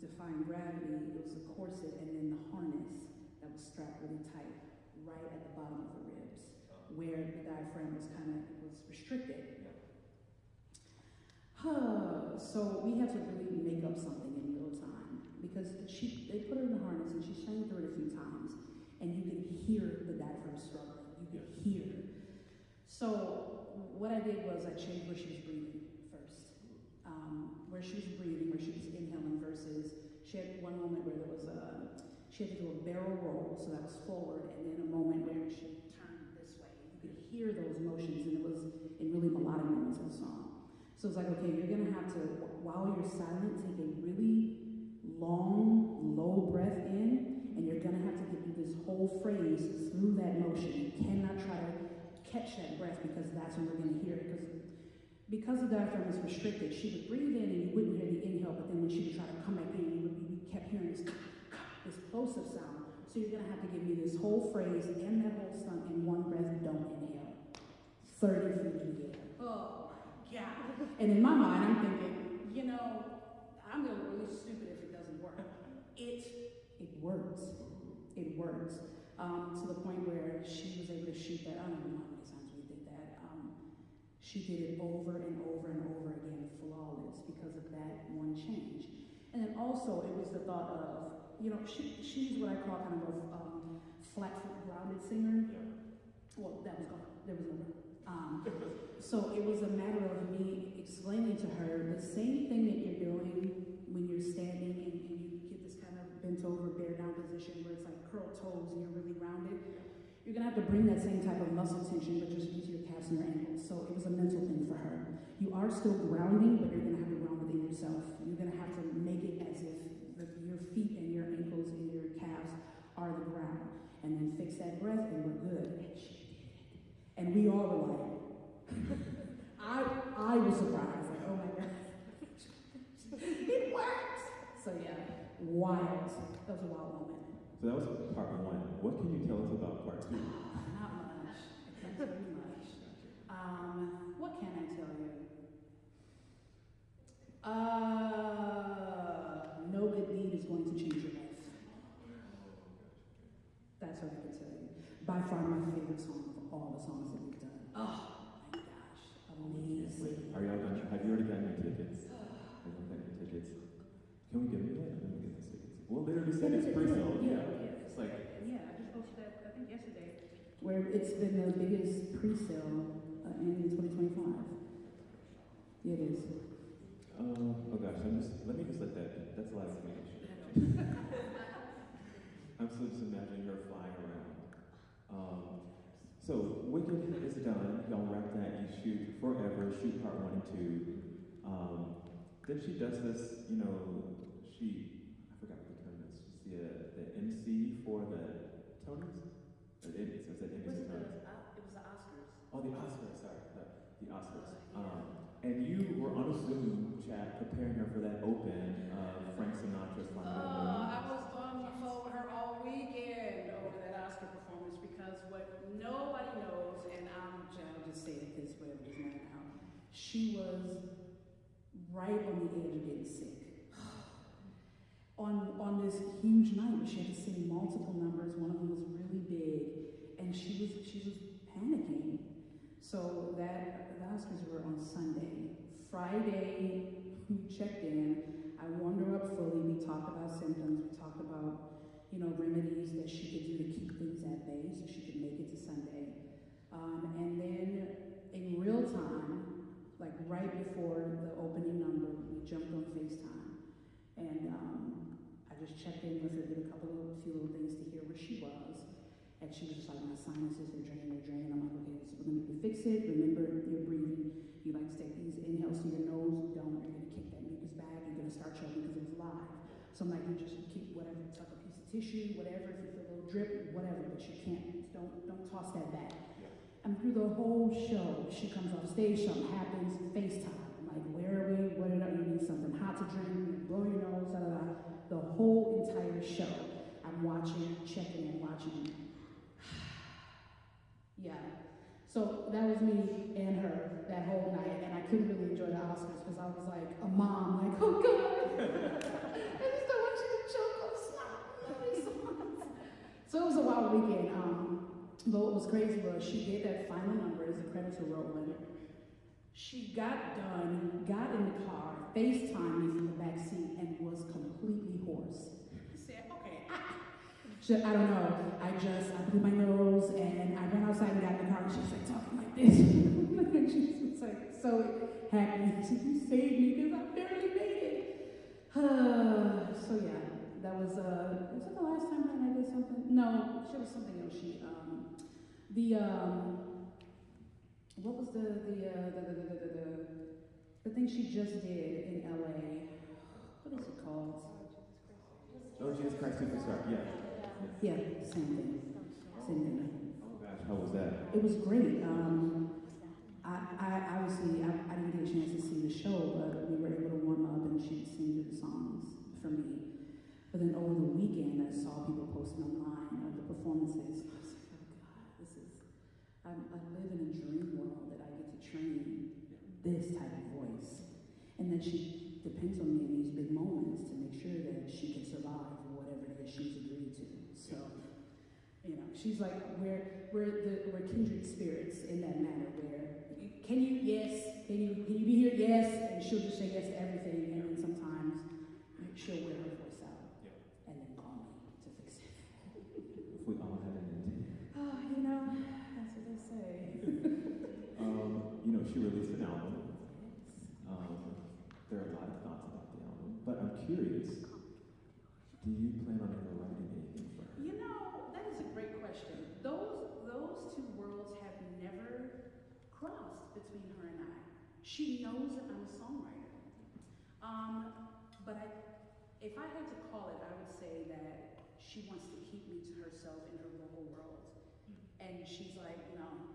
define gravity, it was a corset and then the harness that was strapped really tight right at the bottom of the ribs, where the diaphragm was restricted. So we had to really make up something in real time, because they put her in the harness and she sang through it a few times, and you could hear the diaphragm struggling. You could hear. So what I did was I changed where she was breathing first. Where she was breathing, where she was inhaling versus, she had one moment where there was she had to do a barrel roll, so that was forward, and then a moment where she turned this way. You could hear those motions, and it was in really melodic moments of the song. So it's like, okay, you're gonna have to, while you're silent, take a really long, low breath in, and you're gonna have to do this whole phrase through that motion. You cannot try to catch that breath because that's when we're gonna hear it. Because the diaphragm is restricted, she would breathe in and you wouldn't hear the inhale, but then when she would try to come back in, you kept hearing this plosive sound. So you're gonna have to give me this whole phrase and that whole song in one breath, don't inhale. 30 feet in the air. Oh my God. And in my mind, I'm thinking, you know, I'm gonna look really stupid if it doesn't work. It works. It works. To the point where she was able to shoot that. I don't even know how many times we did that. She did it over and over and over again, flawless, because of that one change. And then also, it was the thought of, you know, she's what I call kind of a flat-foot grounded singer. Well, that was gone. There was no so it was a matter of me explaining to her the same thing that you're doing when you're standing and you get this kind of bent over, bear down position where it's like curled toes and you're really rounded. You're gonna have to bring that same type of muscle tension, but just use your calves and your ankles. So it was a mental thing for her. You are still grounding, but you're gonna have to ground within yourself. You're gonna have to make it as if your feet and your ankles and your calves are the ground. And then fix that breath and we're good. And she did it. And we all were like, I was surprised, like, oh my God. It worked! So yeah, wild. That was a wild moment. So that was part one. What can you tell us about part two? Not much. I can't tell you much. What can I tell you? No good deed is going to change your life. That's what I can tell you. By far my favorite song of all the songs that we've done. Oh my gosh, amazing. Are y'all done? Have you already gotten your tickets? Have you gotten your tickets? Can we get them yet? Let me get those tickets. Well, they already said it's pre-sold. Yeah. It's like, yeah, I just posted that, I think yesterday, where it's been the biggest pre-sale in 2025. Yeah, it is. oh gosh, let me just let that, that's a lot of information. I'm still just imagining her flying around. So Wicked is done. Y'all wrap that. You shoot Forever, shoot part 1 and 2. Then she does this, you know, I forgot what the term is. She's the MC for the Tonys? Or the Emmys, or is that Emmys or Tonys? It was the Oscars. Oh, the Oscars, sorry. The Oscars. And you were on a Zoom chat preparing her for that open Frank Sinatra's Flying Over the Moon. I was on the phone with her all weekend over that Oscar performance because what nobody knows, and I'll just say it because whatever it is now, she was right on the edge of getting sick. On this huge night where she had to sing multiple numbers, one of them was really big, and she was panicking. So the Oscars were on Sunday. Friday, we checked in. I warmed her up fully. We talked about symptoms. We talked about, you know, remedies that she could do to keep things at bay so she could make it to Sunday. And then in real time, like right before the opening number, we jumped on FaceTime. And I just checked in with her, did a few little things to hear where she was. And she was just like, my sinuses are draining. I'm like, okay, so we're going to fix it. Remember, you're breathing. You like to take these inhales to your nose. Don't. You're going to kick that mucus back. You're going to start choking because it was live. So I'm like, you just keep whatever, tuck a piece of tissue, whatever. If you feel a little drip, whatever. But you can't. Don't toss that back. And through the whole show, she comes off stage. Something happens. FaceTime. I'm like, where are we? What are you need something hot to drink? Blow your nose. Da da da. The whole entire show, I'm watching, checking, and watching. Yeah. So that was me and her that whole night, and I couldn't really enjoy the Oscars because I was like a mom, like, oh God, I just don't want you to choke on snot. So it was a wild weekend. But what was crazy was she did that final number as the credits were rolling. She got done, got in the car, FaceTimed me from the back seat, and was completely hoarse. I said, okay, I don't know. I blew my nose and I went outside and got in the car and she was like talking like this. She was like so happy. She said, "You saved me because I barely made it." So yeah, that was that the last time that I did something? No, she was something else. She what was the thing she just did in LA? What is it called? Oh, Jesus Christ Superstar, yeah. Yeah, same thing. Same thing. Oh gosh, how was that? It was great. I obviously I didn't get a chance to see the show, but we were able to warm up and she'd sing through the songs for me. But then over the weekend, I saw people posting online of the performances. I was like, oh God, this is. I live in a dream world that I get to train this type of voice, and that she depends on me in these big moments to make sure that she can survive whatever it is she's agreed to. So, you know, she's like we're kindred spirits in that matter. Where can you be here? Yes, and she'll just say yes to everything, and then sometimes she'll wear her voice out, and then call me to fix it. If we all had an Antea. Oh, you know, that's what they say. You know, she released an album. There are a lot of thoughts about the album, but I'm curious, do you plan on ever writing anything for her? You know, that is a great question. Those two worlds have never crossed between her and I. She knows that I'm a songwriter. But if I had to call it, I would say that she wants to keep me to herself in her vocal world. And she's like, no.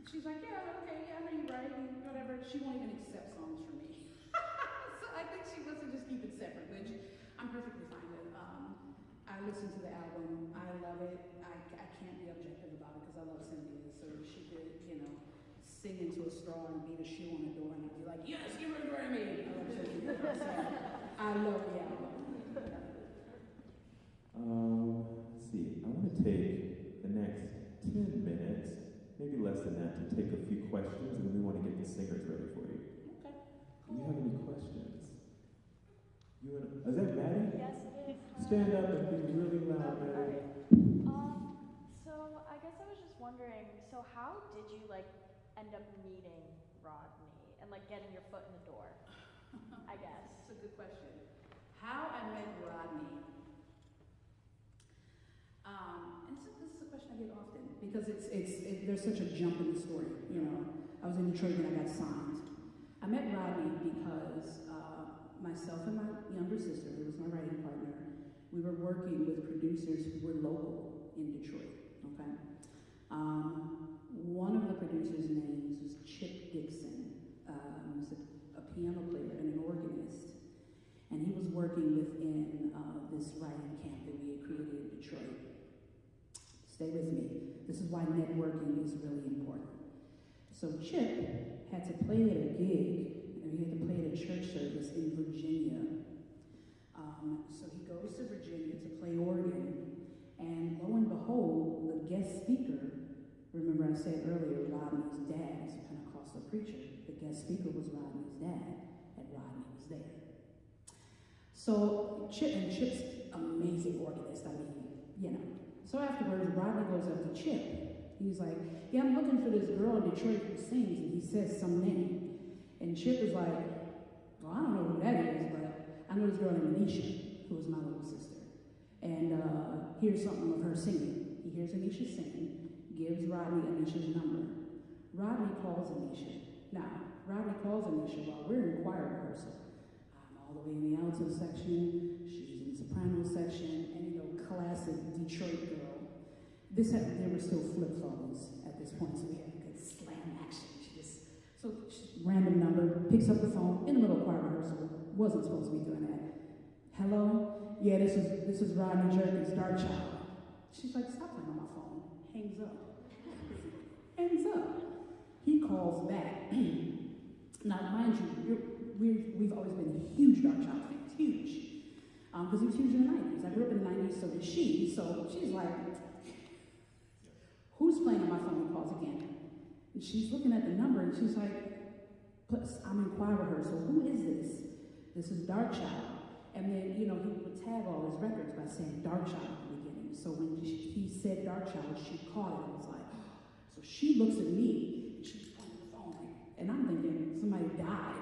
She's like, yeah, okay, yeah, I know you're right, whatever. She won't even accept songs from me. So I think she wants to just keep it separate, which I'm perfectly fine with. I listened to the album. I love it. I can't be objective about it because I love Cynthia. So if she could, you know, sing into a straw and beat a shoe on the door, and I'd be like, yes, give her a Grammy. I love the album. Let's see. I want to take the next 10 minutes, maybe less than that, to take a few questions, and then we want to get the singers ready for you. Okay. Do you have any questions? Is that Maddie? Yes, it is. Stand up and be really loud, Maddie. So I guess I was just wondering, so how did you end up meeting Rodney and getting your foot in the door? I guess. That's a good question. How I met Rodney. And this is a question I get often because there's such a jump in the story. You know, I was in Detroit and I got signed. I met Rodney because myself and my younger sister, who was my writing partner, we were working with producers who were local in Detroit. Okay. One of the producers' names was Chip Dixon. He was a piano player and an organist. And he was working within this writing camp that we had created in Detroit. Stay with me. This is why networking is really important. So Chip had to play at a gig, and he had to play at a church service in Virginia. So he goes to Virginia to play organ, and lo and behold, the guest speaker, remember I said earlier, Rodney's dad is a Pentecostal preacher. The guest speaker was Rodney's dad, and Rodney was there. So Chip's amazing organist, I mean, you know. So afterwards, Rodney goes up to Chip. He's like, yeah, I'm looking for this girl in Detroit who sings, and he says some name. And Chip is like, well, I don't know who that is, but I know this girl named Anisha, who is my little sister. And here's something of her singing. He hears Anisha sing, gives Rodney Anisha's number. Rodney calls Anisha. Now, Rodney calls Anisha while we're in choir rehearsal. I'm all the way in the alto section, she's in the soprano section, and you know, classic Detroit girl. There were still flip phones at this point, so we had a good slam action. So random number, picks up the phone in the middle of choir rehearsal. Wasn't supposed to be doing that. Hello? Yeah, this is Rodney Jerkins, Dark Child. She's like, stop playing on my phone. Hangs up. Hangs up. He calls back. Now, mind you, we've always been huge Dark Child fans, huge. Because he was huge in the 90s. I grew up in the 90s, so did she. So she's like, who's playing on my phone? He calls again. And she's looking at the number and she's like, I'm in choir rehearsal. Who is this? This is Dark Child. And then, you know, he would tag all his records by saying Dark Child at the beginning. So when he said Dark Child, she caught it and was like, so she looks at me and she's pointing the phone like, And I'm thinking, somebody died.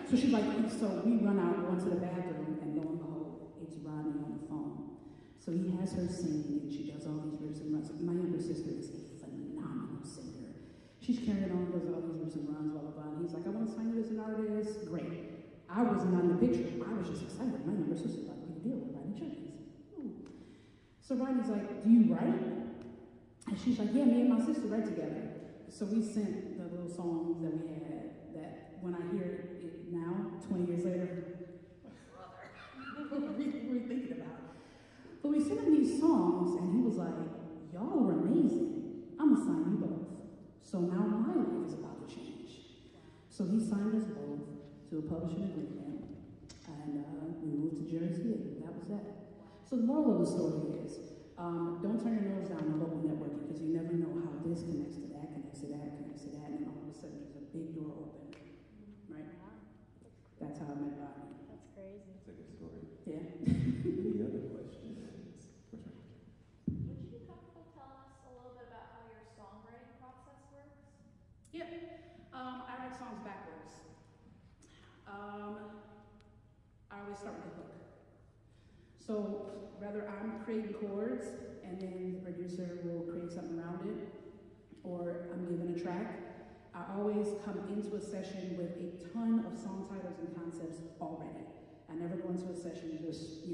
So she's like, so we run out, go into the bathroom, and lo and behold, it's Rodney on the phone. So he has her singing, and she does all these riffs and runs. My younger sister is a phenomenal singer. She's carrying on, does all these riffs and runs, blah, blah, blah. And he's like, I want to sign you as an artist. Great. I wasn't on the picture. I was just excited. My younger sister's like, what do you deal with Rodney Jerkins? So Rodney's like, do you write? And she's like, yeah, me and my sister write together. So we sent the little songs that we had that when I hear it now, 20 years later, brother, what are we thinking about? But we sent him these songs, and he was like, y'all are amazing. I'm going to sign you both. So now my life is about to change. So he signed us both to a publishing agreement, and we moved to Jersey, and that was that. So the moral of the story is, don't turn your nose down on local networking, because you never know how this connects to that, connects to that, connects to that, and all of a sudden there's a big door open, right? That's how I met Rodney. That's crazy. That's a good story. Yeah. Any other questions? Would you be comfortable telling us a little bit about how your songwriting process works? Yep. I write songs backwards. I always start with a hook. So whether I'm creating chords and then the producer will create something around it, or I'm given a track, I always come into a session with a ton of song titles and concepts already. I never go into a session just,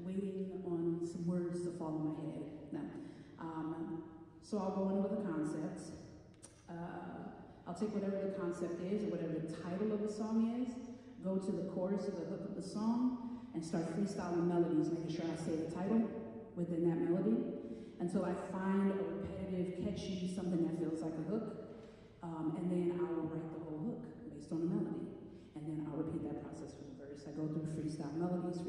waiting on some words to fall in my head. No. So I'll go in with a concept. I'll take whatever the concept is or whatever the title of the song is, go to the chorus or the hook of the song, and start freestyling melodies, making sure I say the title within that melody until I find a repetitive, catchy, something that feels like a hook. And then I will write the whole hook based on the melody. And then I'll repeat that process for the verse. I go through freestyle melodies,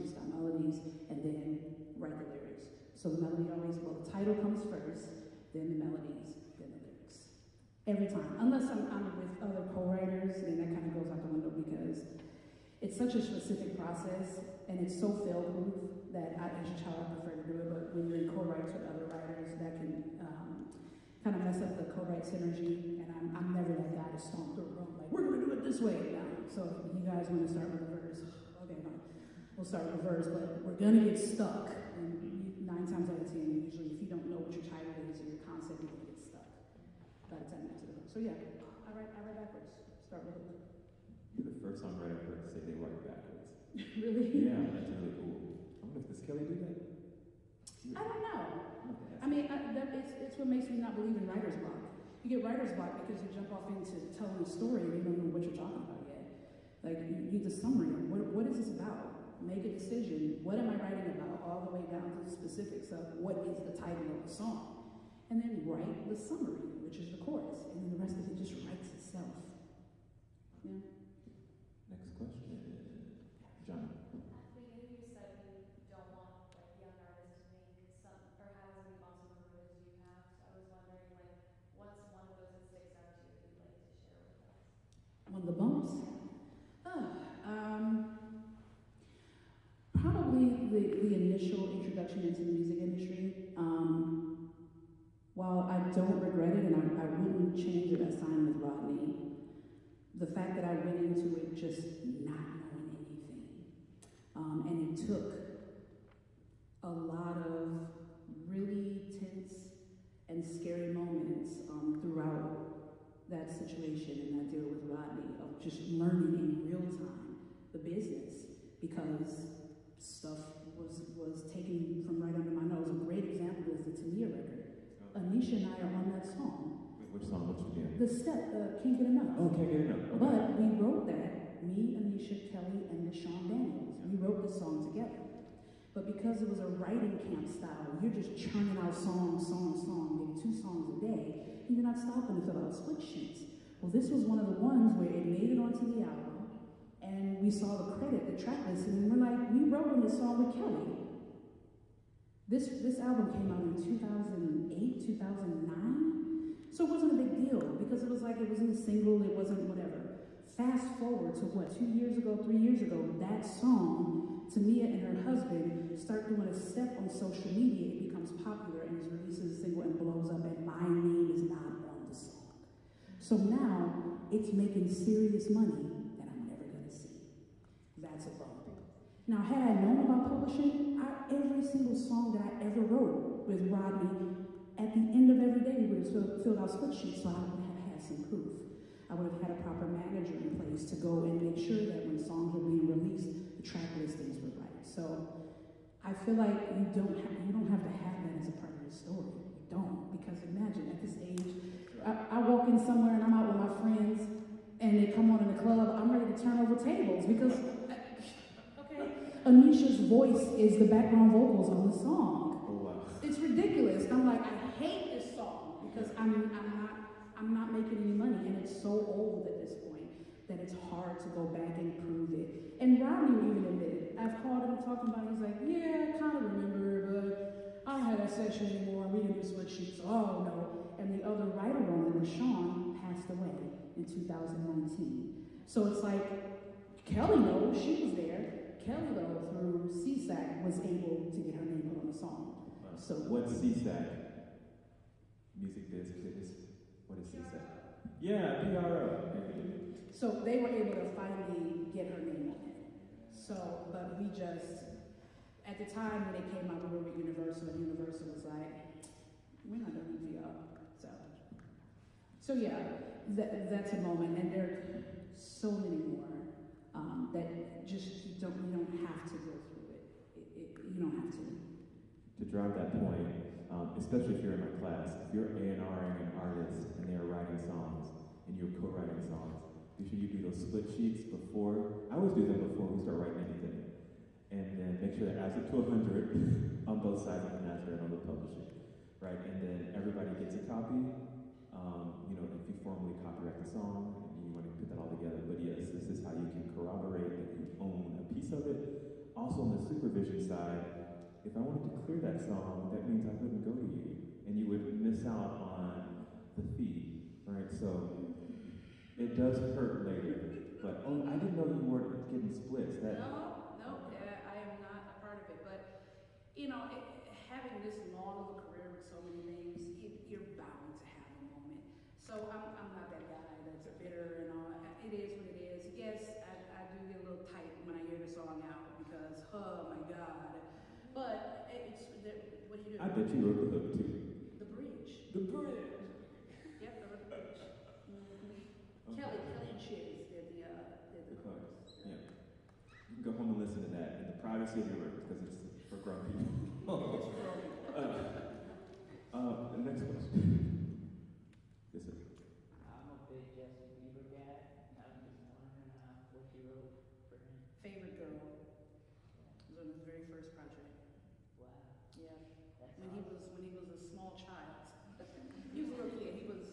and then write the lyrics. So the melody always, the title comes first, then the melodies, then the lyrics. Every time. Unless I'm with other co-writers, then that kind of goes out the window because it's such a specific process, and it's so fail-proof that that's just how I prefer to do it. But when you're in co-writes with other writers, that can kind of mess up the co-write synergy. And I'm never that guy to stomp through a room like, we're going to do it this way. No. So if you guys want to start with a verse, okay, fine. We'll start with a verse, but we're going to get stuck. And 9 times out of 10, usually, if you don't know what your title is or your concept, you're going to get stuck by the time you get to the hook. So yeah, I write backwards. Start with a hook. You're the first songwriter I've heard say they write backwards. Really? Yeah, that's really cool. I wonder if does Kelly do that? I don't know. I mean, it's what makes me not believe in writer's block. You get writer's block because you jump off into telling a story and you don't know what you're talking about yet. Like, you need the summary. What is this about? Make a decision. What am I writing about? All the way down to the specifics of what is the title of the song. And then write the summary, which is the chorus. And then the rest of it just writes itself. Yeah. Next question. John. At the beginning you said you don't want young artists to make some or have as many songs as you have. So I was wondering what's one of those that sticks out to you that you'd like to share with us? One of the bumps? Probably the initial introduction into the music industry. While I don't regret it and I wouldn't change it, I signed with Rodney. The fact that I went into it just not knowing anything. And it took a lot of really tense and scary moments throughout that situation and that deal with Rodney of just learning in real time the business because stuff was taken from right under my nose. A great example is the Tamia record. Anisha and I are on that song. Wait, which song? Which one? The step, Can't Get Enough. Oh, Can't Get Enough. Okay. But we wrote that, me, Anisha, Kelly, and Deshaun Daniels. We wrote the song together. But because it was a writing camp style, you're just churning out song, maybe 2 songs a day, and you're not stopping to fill out split sheets. Well, this was one of the ones where it made it onto the album, and we saw the track list, and we're like, we wrote on this song with Kelly. This album came out in 2008, 2009, so it wasn't a big deal because it was like it wasn't a single, it wasn't whatever. Fast forward to 2 years ago, 3 years ago, that song, Tamia and her husband start doing a step on social media, it becomes popular and releases a single and blows up, and my name is not on the song. So now it's making serious money that I'm never going to see. That's a bump. Now, had I known about publishing, every single song that I ever wrote with Rodney, at the end of every day, we would have filled out split sheets, so I would have had some proof. I would have had a proper manager in place to go and make sure that when songs were being released, the track listings were right. So I feel like you don't have to have that as a part of the story. You don't, because imagine at this age, I walk in somewhere and I'm out with my friends, and they come on in the club, I'm ready to turn over tables because, okay, Anisha's voice is the background vocals on the song. Oh, wow. It's ridiculous. I'm like, I hate this song because I'm not making any money, and it's so old at this point that it's hard to go back and prove it. And Rodney even admitted, I've called him and talked about it. He's like, yeah, I kind of remember, but I don't have that session anymore. We didn't do split sheets. Oh no. And the other writer on it, LaShawn, passed away in 2019. So it's like Kelly knows she was there. Kelly, though, through CSAC, was able to get her name put on the song. So what's CSAC? Music business. What is CSAC? Yeah, PRO. So they were able to finally get her name on it. So, but we just, at the time when they came out, we were with Universal, and Universal was like, we're not going to leave you up. So yeah, that's a moment, and there are so many more that just you don't have to go through it. You don't have to. To drive that point, especially if you're in my class, if you're A&Ring an artist and they're writing songs and you're co-writing songs, be sure you do those split sheets before. I always do them before we start writing anything, and then make sure that adds up to 100 on both sides of the master and on the publishing, right? And then everybody gets a copy. If you formally copyright the song and you want to put that all together. But yes, this is how you can corroborate that you own a piece of it. Also on the supervision side, if I wanted to clear that song, that means I wouldn't go to you, and you would miss out on the fee, right? So it does hurt later. But I didn't know you weren't getting splits. No, I am not a part of it. But having this long of a career with so many names, you're bound to have a moment. So I'm not that guy that's bitter and all. It is what it is. Yes, I do get a little tight when I hear the song out because, oh my God. But what do you do? I bet you wrote the hook too. The bridge. The bridge. Yep, I wrote the bridge. Mm-hmm. Okay. Kelly and Shiz did the chorus. Yeah. You can go home and listen to that in the privacy of your room because it's for grown people. The next question. Yes, sir. I'm a big Justin Bieber guy. I'm just wondering what you wrote for him. Favorite Girl. It was on his very first project. Wow. Yeah. That's When he was a small child. He was a little kid. He was,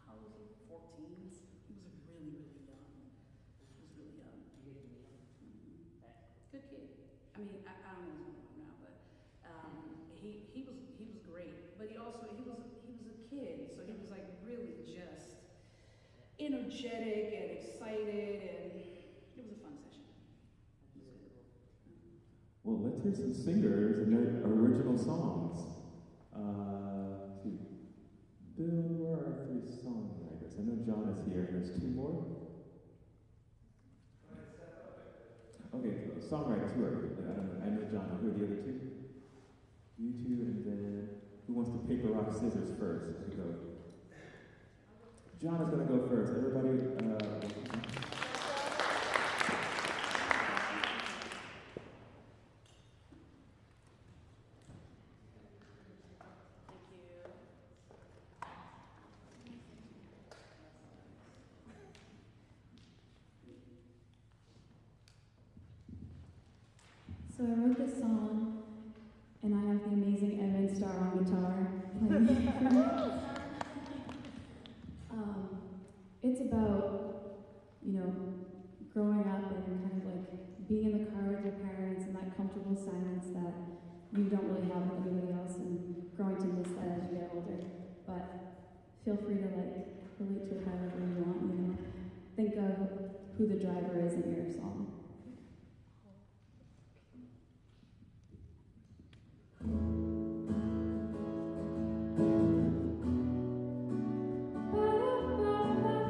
how old was he? 14? He was really, really young. He was really young. You get to meet him. Mm-hmm. That's cool. Good kid. I mean, I don't know his name now, but he was great. But he was a kid, so he was like really just energetic and excited, and it was a fun session. That's really cool. Well, let's hear some singers and their original songs. Let's see. Bill, where are our 3 songwriters? I know John is here, and there's 2 more. Okay, songwriters, who are you? I know John. Who are the other 2? You 2, and then who wants to paper, rock, scissors first? Let's go. John is going to go first. Everybody, So I wrote this song, and I have the amazing Evan Starr on guitar playing it for me. It's about, growing up and kind of like being in the car with your parents and that comfortable silence that you don't really have with anybody else, and growing to miss that as you get older. But feel free to relate to it however you want, Think of who the driver is in your song. Ba-da-ba-ba.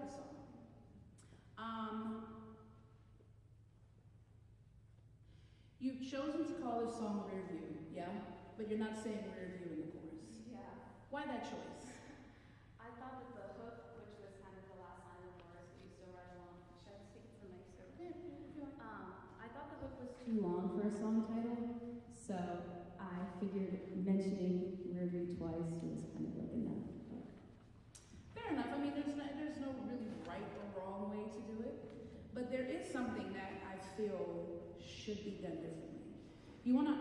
the song. You've chosen to call this song Rear View, yeah? But you're not saying rear view in the chorus. Yeah. Why that choice? I thought that the hook, which was kind of the last line of the chorus, but you still ride along. Should I speak to the mic? I thought the hook was Too long for a song title, so I figured mentioning rear view twice was kind of like enough. Fair enough. I mean, there's no really right or wrong way to do it, but there is something that I feel should be done differently. You wanna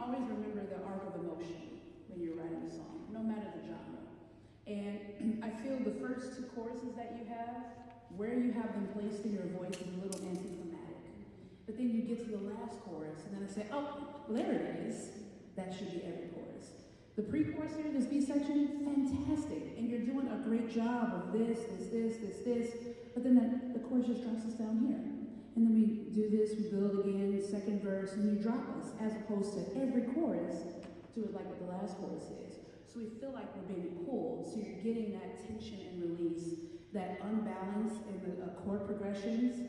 always remember the arc of emotion when you're writing a song, no matter the genre. And I feel the first two choruses that you have, where you have them placed in your voice is a little anticlimactic. But then you get to the last chorus, and then I say, oh, well, there it is. That should be every chorus. The pre-chorus here, this B section, fantastic. And you're doing a great job of this. But then the chorus just drops us down here. And then we do this, we build again, second verse, and you drop us, as opposed to every chorus, do it like what the last chorus is. So we feel like we're being pulled, so you're getting that tension and release, that unbalance in the chord progressions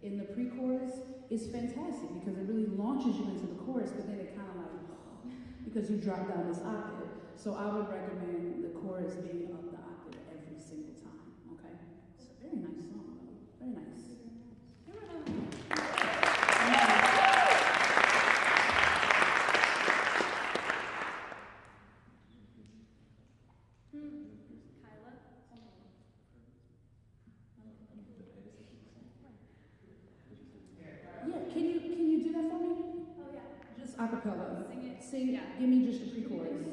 in the pre-chorus is fantastic because it really launches you into the chorus, but then it kind of like, because you drop down this octave. So I would recommend the chorus being up the octave every single time, okay? It's a very nice song, though. Very nice. Acapella. Sing it. Sing. Yeah. Give me just a pre-chorus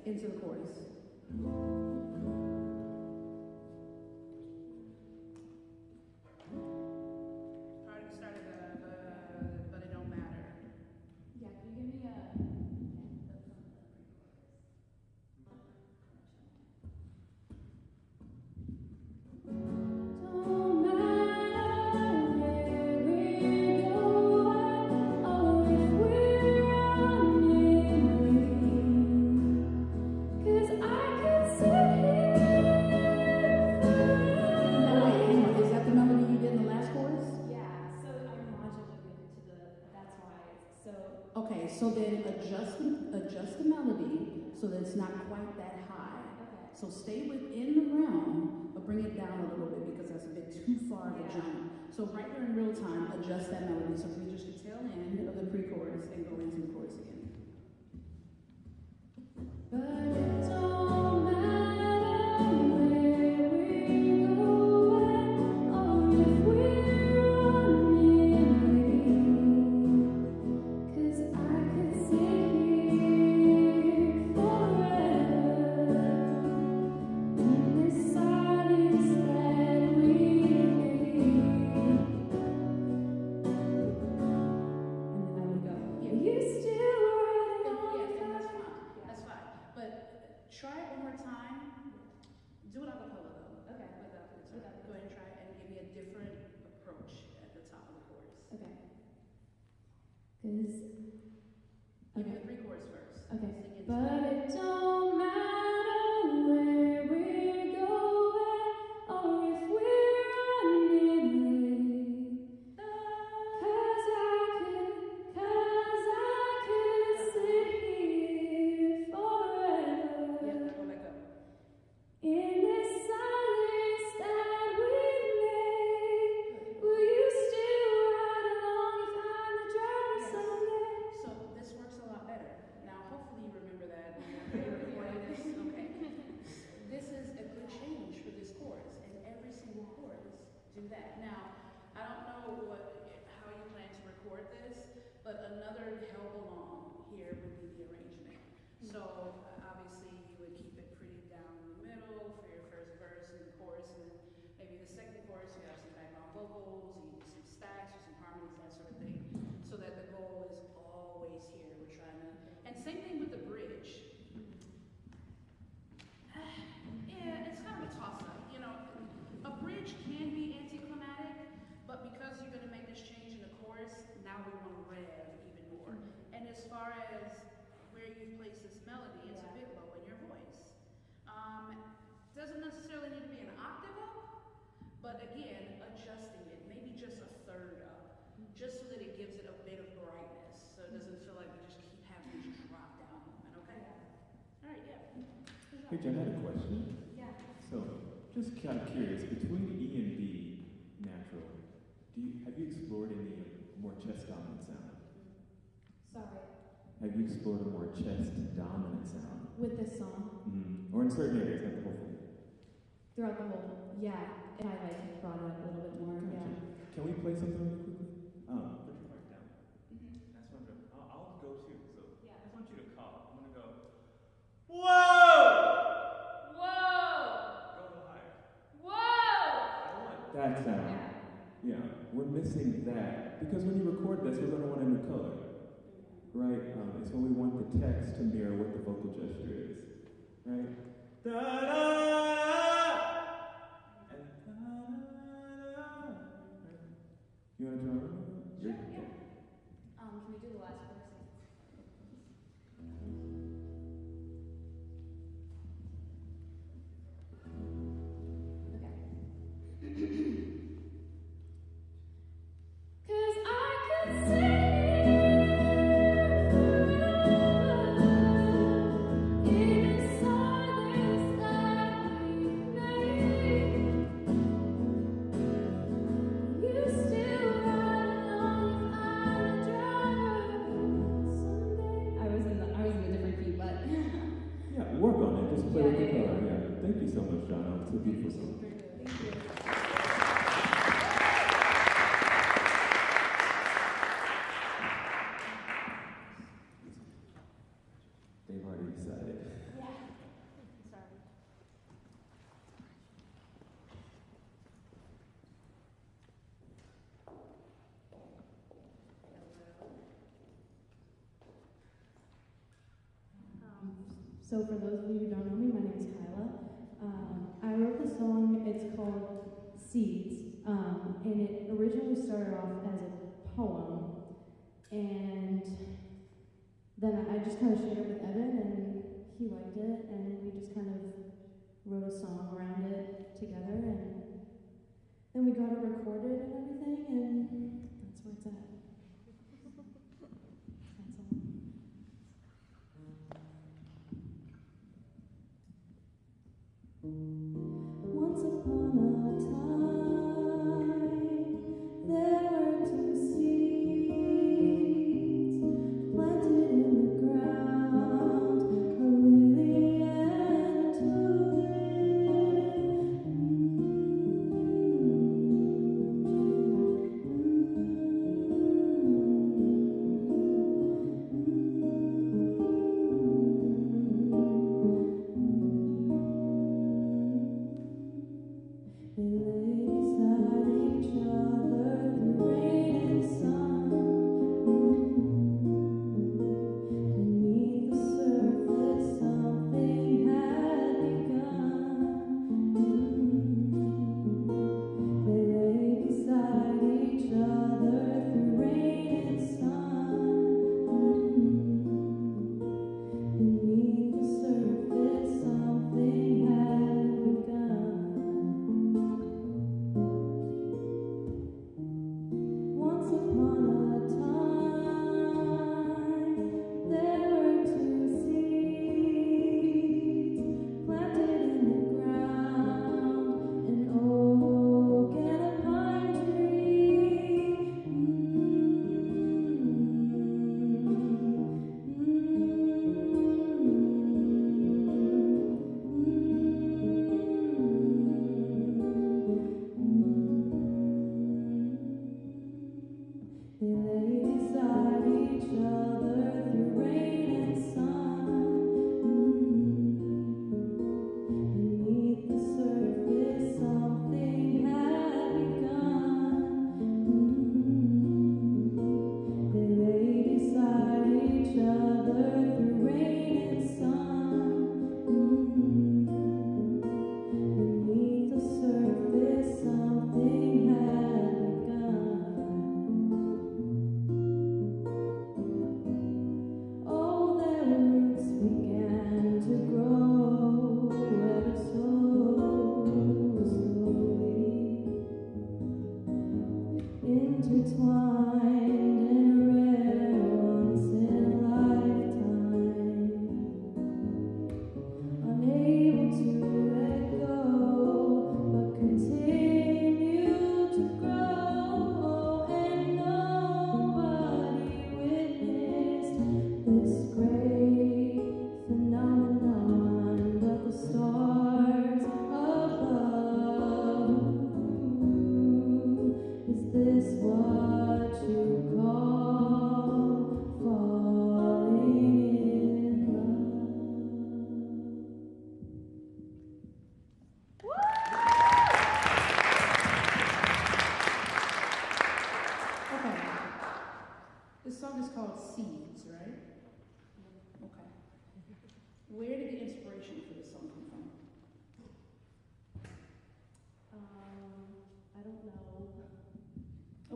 into the chorus. Started but it don't matter. Yeah, can you give me a... So then adjust the melody so that it's not quite that high. Okay. So stay within the realm, but bring it down a little bit because that's a bit too far of a jump. So right here in real time, adjust that melody. So we just the tail end of the pre-chorus and go into the chorus again. But it don't matter where we go or if we're running, 'cause I could sit here forever in this silence that we made. And then I would go, Yeah. you still riding on Yeah, the that's fire. fine. That's fine. But try it one more time. Do it a cappella though. Okay. Without the guitar. Without the Go ahead and try it and give me a different approach at the top of the chorus. Okay. 'Cause Give me the pre-chorus first. okay. Sing into But it. it don't matter where we're going or if we're running late. 'Cause I could sit here forever. Yeah, go back up. In this silence that we've made, will you still ride along if I'm the driver Yes. someday? So this works a lot better. Now, hopefully you remember that when you're recording this. Okay. This is a good change for this chorus, and every single chorus do that. Now, I don't know how you plan to record this, but another help along here would be the arrangement. So obviously you would keep it pretty down in the middle for your first verse and the chorus, and then maybe the second chorus you have some background vocals, you do some stacks or some harmonies, that sort of thing, so that the goal is always here. We're trying to, and same thing with the bridge. Yeah, it's kind of a toss-up. You know, a bridge can be anticlimactic, but because you're going to make this change in the chorus, now we want to rev even more. And as far as where you place this melody, it's a Hey, Jen, I had a question. Yeah. So, just kind of curious, between E and B, natural, have you explored any more chest-dominant sound? Sorry. Have you explored a more chest-dominant sound? With this song, Or in certain areas, not the whole thing? throughout the whole, yeah, and I like brought it up a little bit more, Gotcha. yeah. Can we play something really quickly? Put your mic down. That's what I'm doing. I'll go too. So Yeah. I just want you to call. I'm gonna go. Whoa! Whoa! Go a little higher. Whoa! I want that sound. Yeah. Yeah, we're missing that because when you record this, we're gonna want a new color, right? It's when we want the text to mirror what the vocal gesture is, right? Da da. And da da. You want to try it? Sure, yeah. Can we do the last verse? Okay. 'Cause I could stay in the silence that we made. You still ride along if I'm the driver someday. I was in a different key, but Yeah, work on it. Just play with the color. Yeah. Thank you so much, John. It's a beautiful song. thank you. They've already decided. Yeah. Sorry. So for those of you who don't know me, my name is Kyla. I wrote the song, it's called Seeds, and it originally started off as a poem, and then I just kind of shared it with Evan, and he liked it, and we just kind of wrote a song around it together, and then we got it recorded and everything, and that's where it's at. That's all. Once upon a time, there were two seeds planted in the ground, a lily and a They lay beside each other through rain and sun. Beneath the surface, something had begun. They lay beside each other through rain and sun. Beneath the surface, something had begun. Once upon a time, there were two seeds planted in the ground, an oak and a pine tree. They lay beside each other through rain and sun. Beneath the surface, something had begun. They lay beside each other through rain and sun. Beneath the surface, something had begun. Oh, their roots began to grow ever so slowly, intertwined in a rare once in a lifetime, unable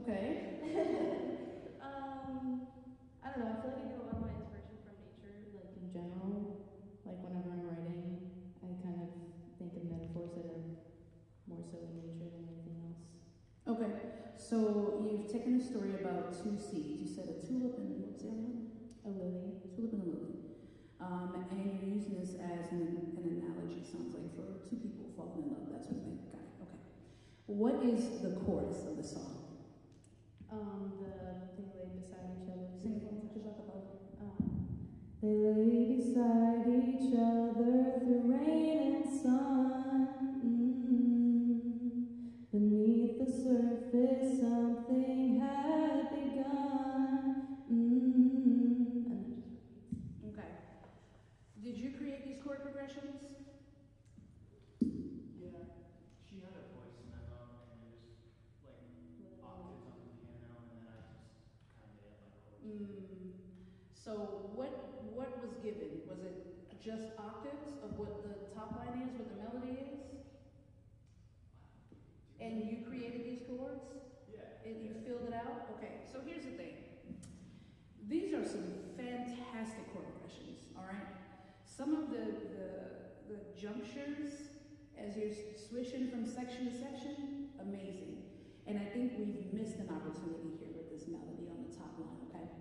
Okay. I don't know, I feel like I get a lot of my inspiration from nature, like in general. Like whenever I'm writing, I kind of think in metaphors that are more so in nature than anything else. Okay. So you've taken a story about two seeds. You said a tulip and what's the other one? A lily. Tulip and a lily. And you're using this as an analogy, sounds like, for two people falling in love, that sort of thing. Got it. Okay. What is the chorus of the song? They lay beside each other. Sing it one more about it. They lay beside each other through rain and sun. Beneath the surface, something had begun. And then just Okay. Did you create these chord progressions? Yeah, she had a voice memo, and it was like octaves on the piano, and then I just kind of made up my chords. So what was given? Was it just octaves of what the top line is, what the melody is? And you created these chords? Yeah. And you filled it out? Okay, so here's the thing. These are some fantastic chord progressions, all right? Some of the junctures, as you're swishing from section to section, amazing. And I think we've missed an opportunity here with this melody on the top line, okay?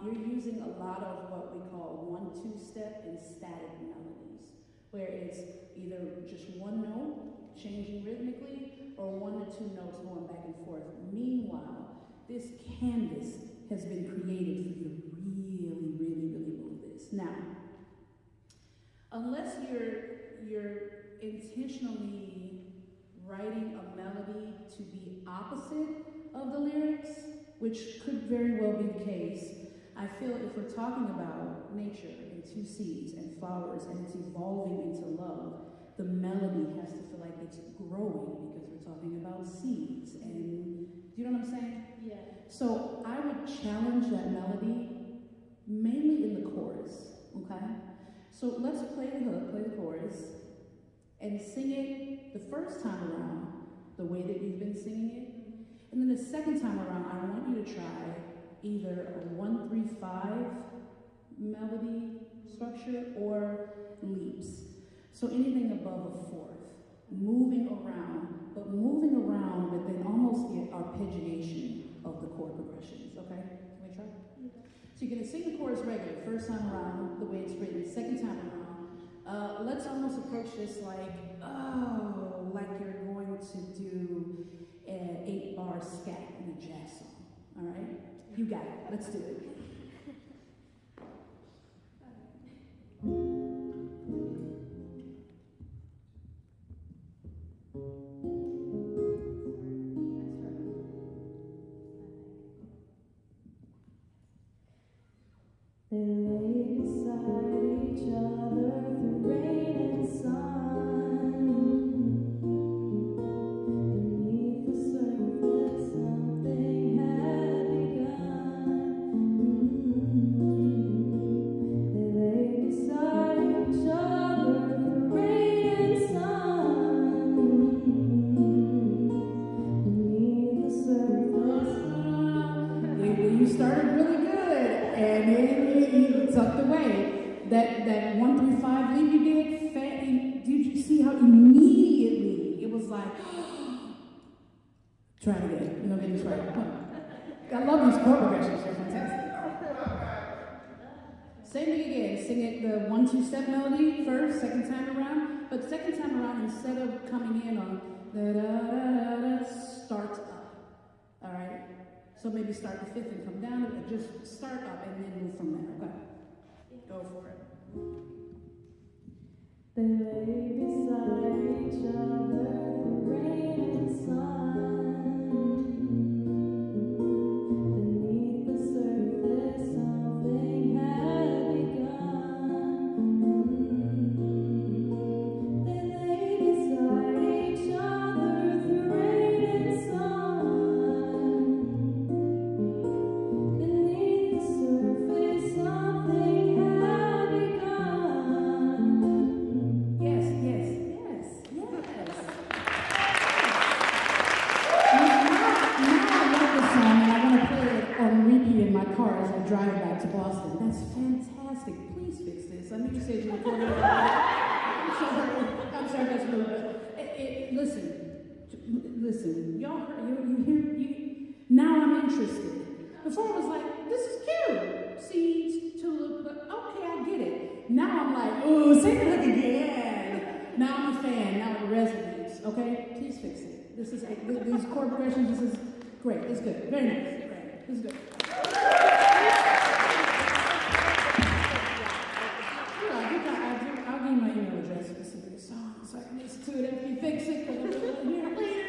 You're using a lot of what we call 1-2 step and static melodies, where it's either just one note changing rhythmically or 1 to 2 notes going back and forth. Meanwhile, this canvas has been created for you to really, really, really move this. Now, unless you're intentionally writing a melody to be opposite of the lyrics, which could very well be the case, I feel if we're talking about nature and two seeds and flowers and it's evolving into love, the melody has to feel like it's growing because we're talking about seeds. And do you know what I'm saying? yeah. So I would challenge that melody mainly in the chorus, okay? So let's play the hook, play the chorus, and sing it the first time around the way that you've been singing it. And then the second time around, I want you to try either a 1-3-5 melody structure or leaps. So anything above a fourth, moving around, but moving around with then almost the arpeggiation of the chord progressions, okay? Can we try? Okay. So you're gonna sing the chorus regular, first time around, the way it's written, second time around. Let's almost approach this like you're going to do an 8-bar scat in a jazz song, all right? You got it, let's do it. They lay beside each other through rain and sun. Beneath the surface, something had begun. They lay beside each other through rain and sun. Beneath the surface. You started really good, and then you tucked away. That 1-3-5 lead you did you see how immediately it was like, try it again. You're gonna get this right. Come on. I love these chord progressions, they're fantastic. Same thing again, sing it the 1-2 step melody first, second time around, but second time around, instead of coming in on da-da-da-da-da, start up, all right? So maybe start the fifth and come down, and just start up and then move from there, okay? Go for it. They lay beside each other through rain and sun. Beneath the surface, something had begun. They lay beside each other through rain and sun. Beneath the surface, something had begun. Yes. my car as I drive back to Boston. That's fantastic. Please fix this. I know you said you were recording. I'm sorry, that's rude. Listen. Y'all heard, you hear? Now I'm interested. Before I was like, this is cute. Seeds, tulip, but okay, I get it. Now I'm like, ooh, sing it again. Now I'm a fan. Now it resonates. Okay, please fix it. These chord progressions. This is great. It's good. Very nice. Great. This is good. I'll give you my email address for the song so I can listen to it after you fix it. Because I'm going to hear it later.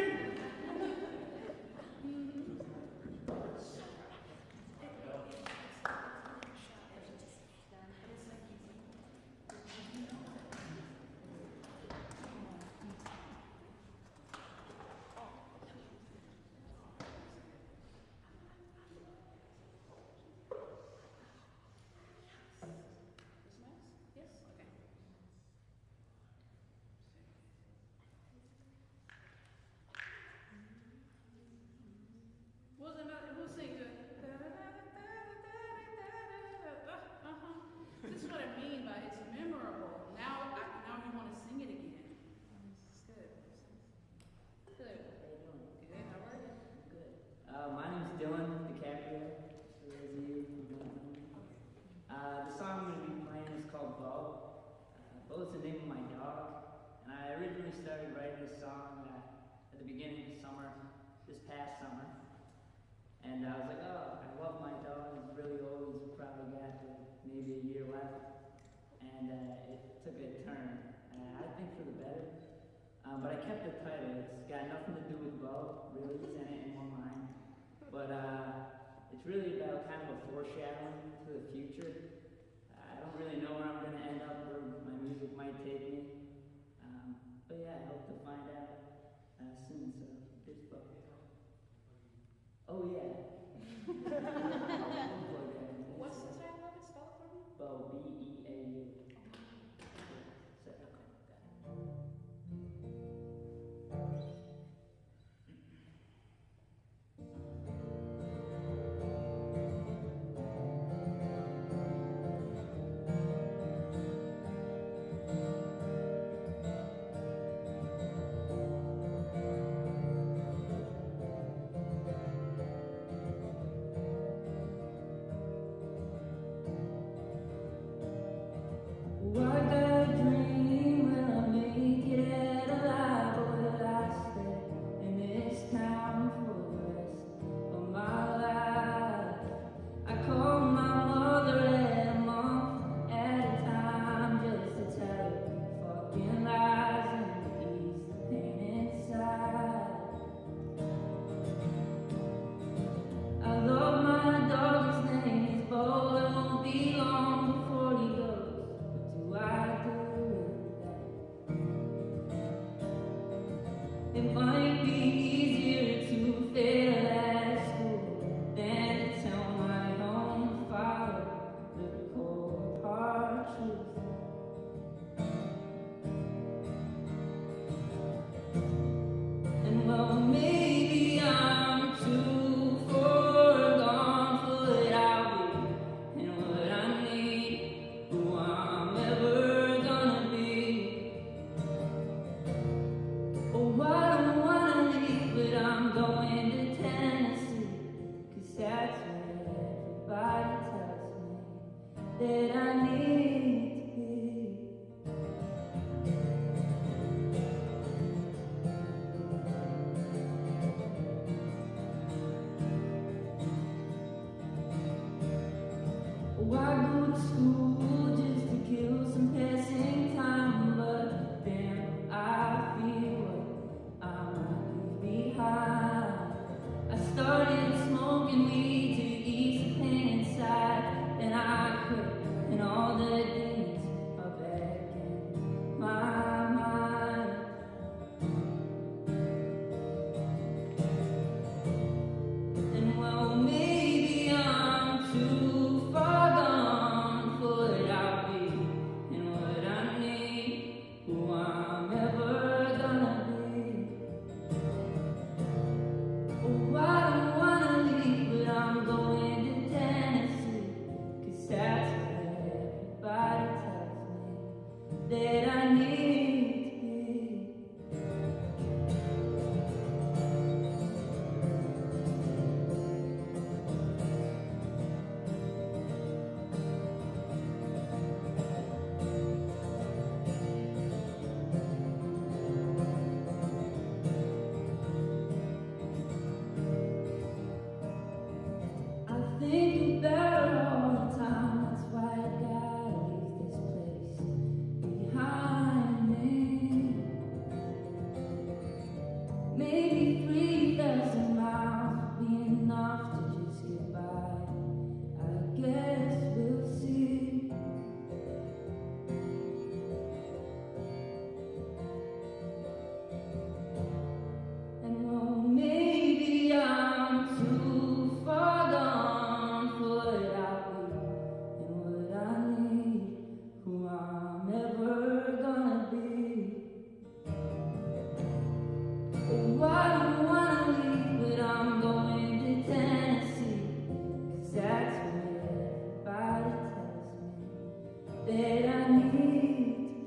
This is what I mean by it's memorable. Now you want to sing it again. Good. Good. Good. How are you? Good. My name's Dylan DiCaprio. For those of you who don't know me. The song I'm going to be playing is called Bo. Bo is the name of my dog. And I originally started writing this song at the beginning of summer, this past summer. And I was like, oh, I love my dog. He's really old. He's probably got maybe a year left. And it took a turn. I think for the better. But I kept the title. It's got nothing to do with Bo. Really, it's in it in one line. But it's really about kind of a foreshadowing to the future. I don't really know where I'm going to end up, where my music might take me. But yeah, I hope to find out soon. So here's Bo. Oh yeah. What's the title of it? Spell it for me. Bo, B-E-A-U. maybe 3,000 miles will be enough to just get by. I guess we'll see. And well, maybe I'm too far gone for what I be and what I need, who I'm ever gonna be. Oh, I don't wanna leave, but I'm going to Tennessee, 'cause that's where everybody tells me that I need to be.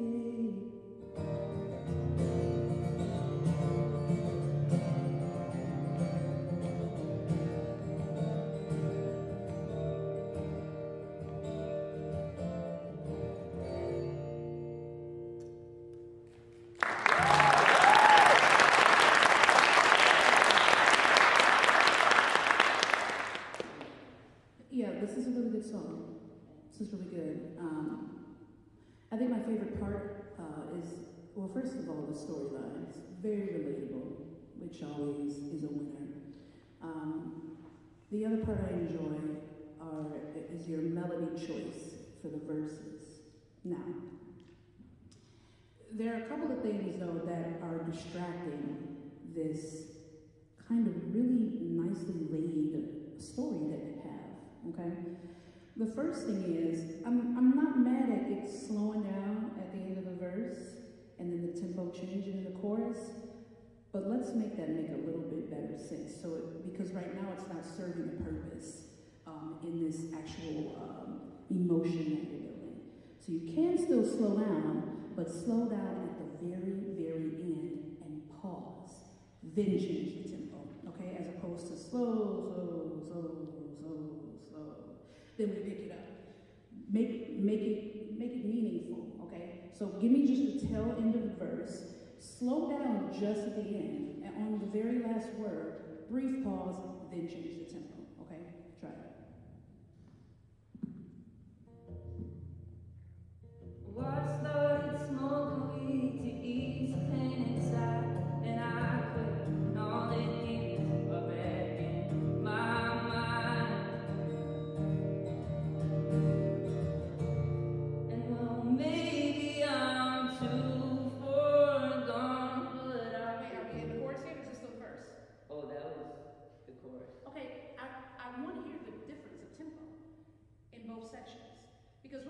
Yeah, this is a really good song. This is really good. I think my favorite part is, well, first of all, the storyline. It's very relatable, which always is a winner. The other part I enjoy is your melody choice for the verses. Now, there are a couple of things, though, that are distracting this kind of really nicely laid story that you have, okay? The first thing is, I'm not mad at it slowing down at the end of the verse and then the tempo changing in the chorus, but let's make that make a little bit better sense. Because right now it's not serving a purpose in this actual emotion that you're building. So you can still slow down, but slow down at the very, very end and pause. Then change the tempo, okay? As opposed to slow. Then we pick it up. Make it meaningful, okay? So give me just the tail end of the verse. Slow down just at the end, and on the very last word, brief pause, then change the tempo, okay? Try it. Well, I started smoking weed to ease the pain inside, and I quit, and all the demons are back in my mind. And well, maybe I'm too far gone, but Wait, are we in the chorus here, or is this still the verse? Oh, that was the chorus. Okay, I want to hear the difference of tempo in both sections. Because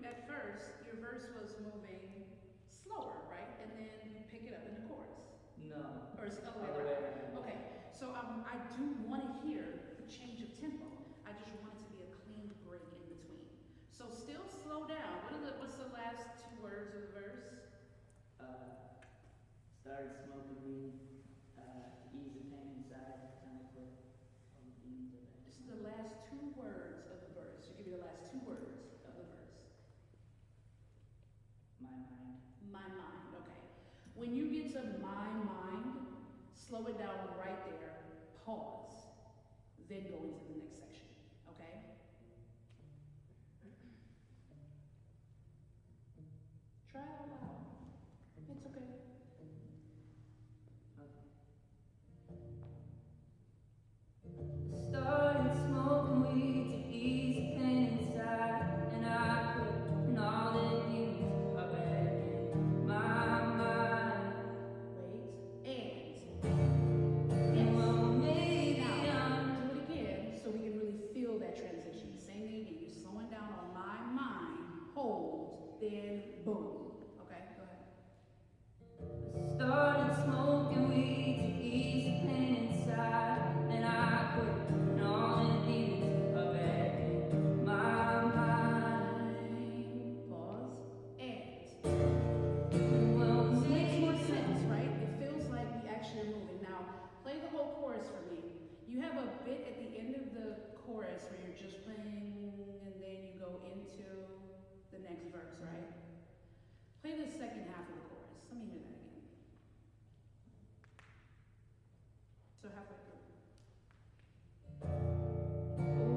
at first, your verse was moving slower, right? And then you pick it up in the chorus. No. Or it's the other Other way way around. around. Okay, so I do want to hear the change of tempo. I just want it to be a clean break in between. So still slow down. What's the last two words of the verse? Started smoking weed to ease the pain inside, kind of quit. All the demons are back. This is the last two words of the verse. To give you the last two words of the verse. My mind. My mind, okay. When you get to my mind, slow it down right there, pause, then go into the next section, okay? Try it out loud. It's okay. started smoking weed to ease the pain inside, and I quit, and all the demons are back in my mind. Wait, and yes. Well, maybe Now, do it again so we can really feel that transition. Same thing again. You're slowing down on my mind, hold, then boom. Okay, go ahead. started smoking weed to ease the pain inside, and I quit, and all the demons are back in my mind. Pause, and Well, this makes more maybe sense, right? It feels like we actually are moving. Now, play the whole chorus for me. You have a bit at the end of the chorus where you're just playing and then you go into the next verse, right? Play the second half of the chorus. Let me hear that again. So halfway through.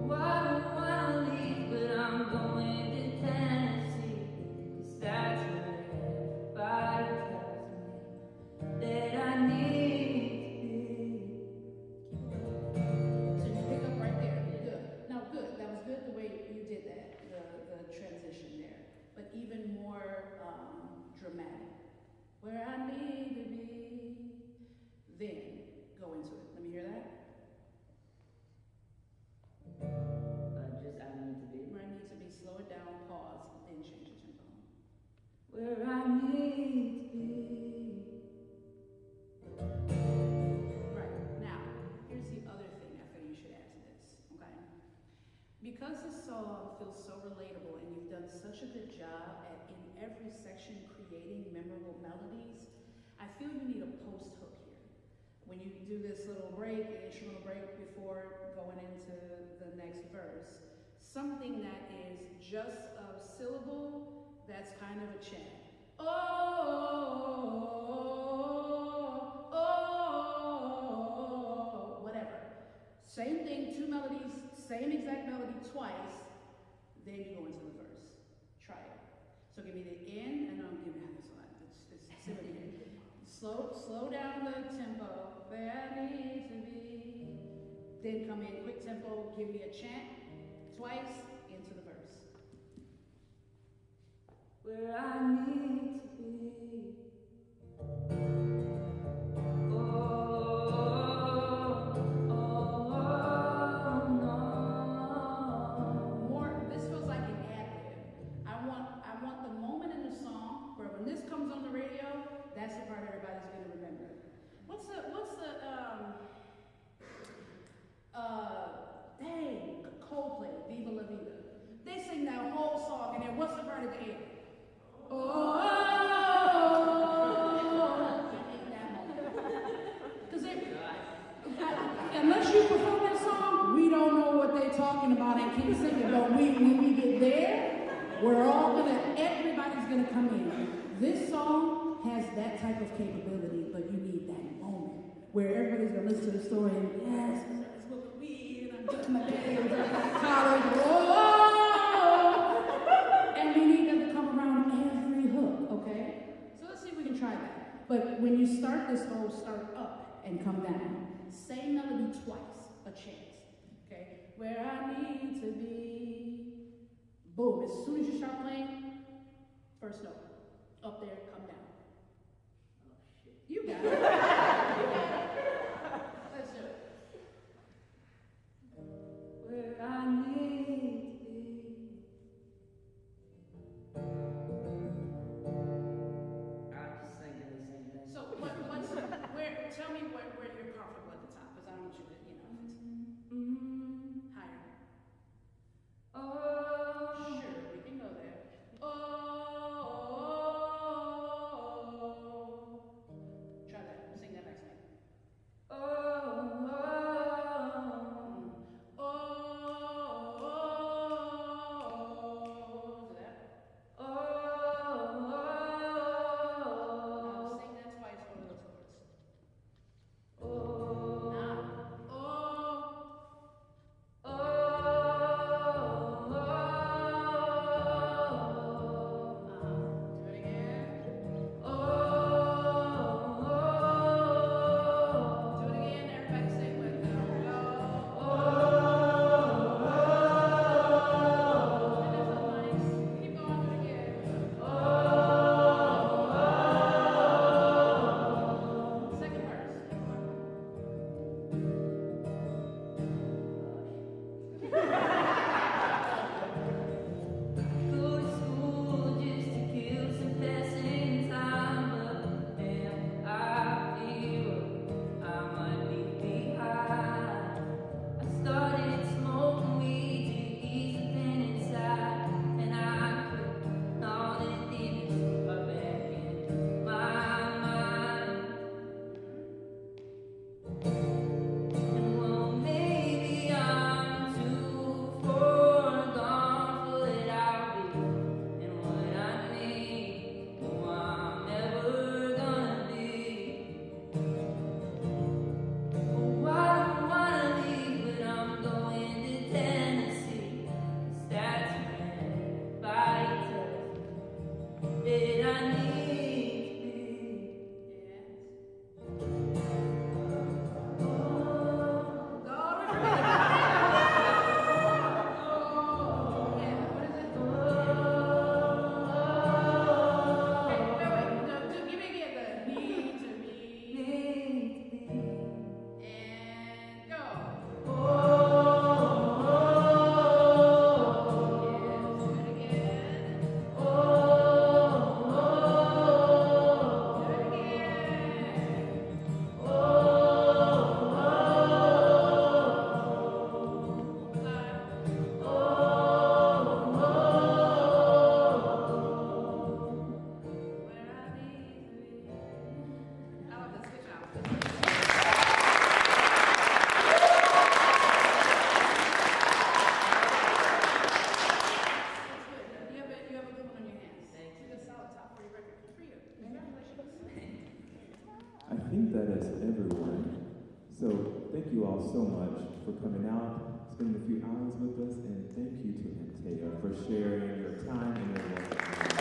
Oh, I don't wanna leave, but I'm going to Tennessee, 'cause that's where everybody tells me that I need go into it. Let me hear that. I need to be. Where I need to be, slow it down, pause, then change your tempo. Where I need to be. Right, now, here's the other thing I feel you should add to this, okay? Because this song feels so relatable and you've done such a good job at, in every section, creating memorable melodies, I feel you need a post hook here. When you do this little break, the instrumental break before going into the next verse, something that is just a syllable that's kind of a chant. Oh, whatever. Same thing, two melodies, same exact melody twice, then you go into the verse. Try it. So give me the in, and I'm giving this line. It's similar. Slow down the tempo, where I need to be. Then come in quick tempo, give me a chant, twice, into the verse. Where I need to be. Oh, no. More, this feels like an ad-lib. I want the moment in the song where when this comes on the radio, that's the part everybody's gonna remember. What's the Coldplay, Viva La Vida. They sing that whole song, and then what's the part at the end? Oh, because unless you perform that song, we don't know what they're talking about and keep singing. But when we get there, everybody's gonna come in. This song has that type of capability, but you need that moment where everybody's gonna listen to the story and yes, I'm smoking weed and I'm touching my day and college. And we need them to come around every hook, okay? So let's see if we can try that. But when you start this whole start up and come down, same melody twice, a chance, okay? Where I need to be. Boom, as soon as you start playing, first note, up there, come down. Oh, shit. You got it. Let's do it. Where I need to be. I'm just thinking the same thing. So tell me where you're comfortable at the top, because I don't want you to, if it's higher. Oh, Sure, we can go there. Oh, try that. I think that is everyone. So thank you all so much for coming out, spending a few hours with us, and thank you to Antea for sharing your time and your work.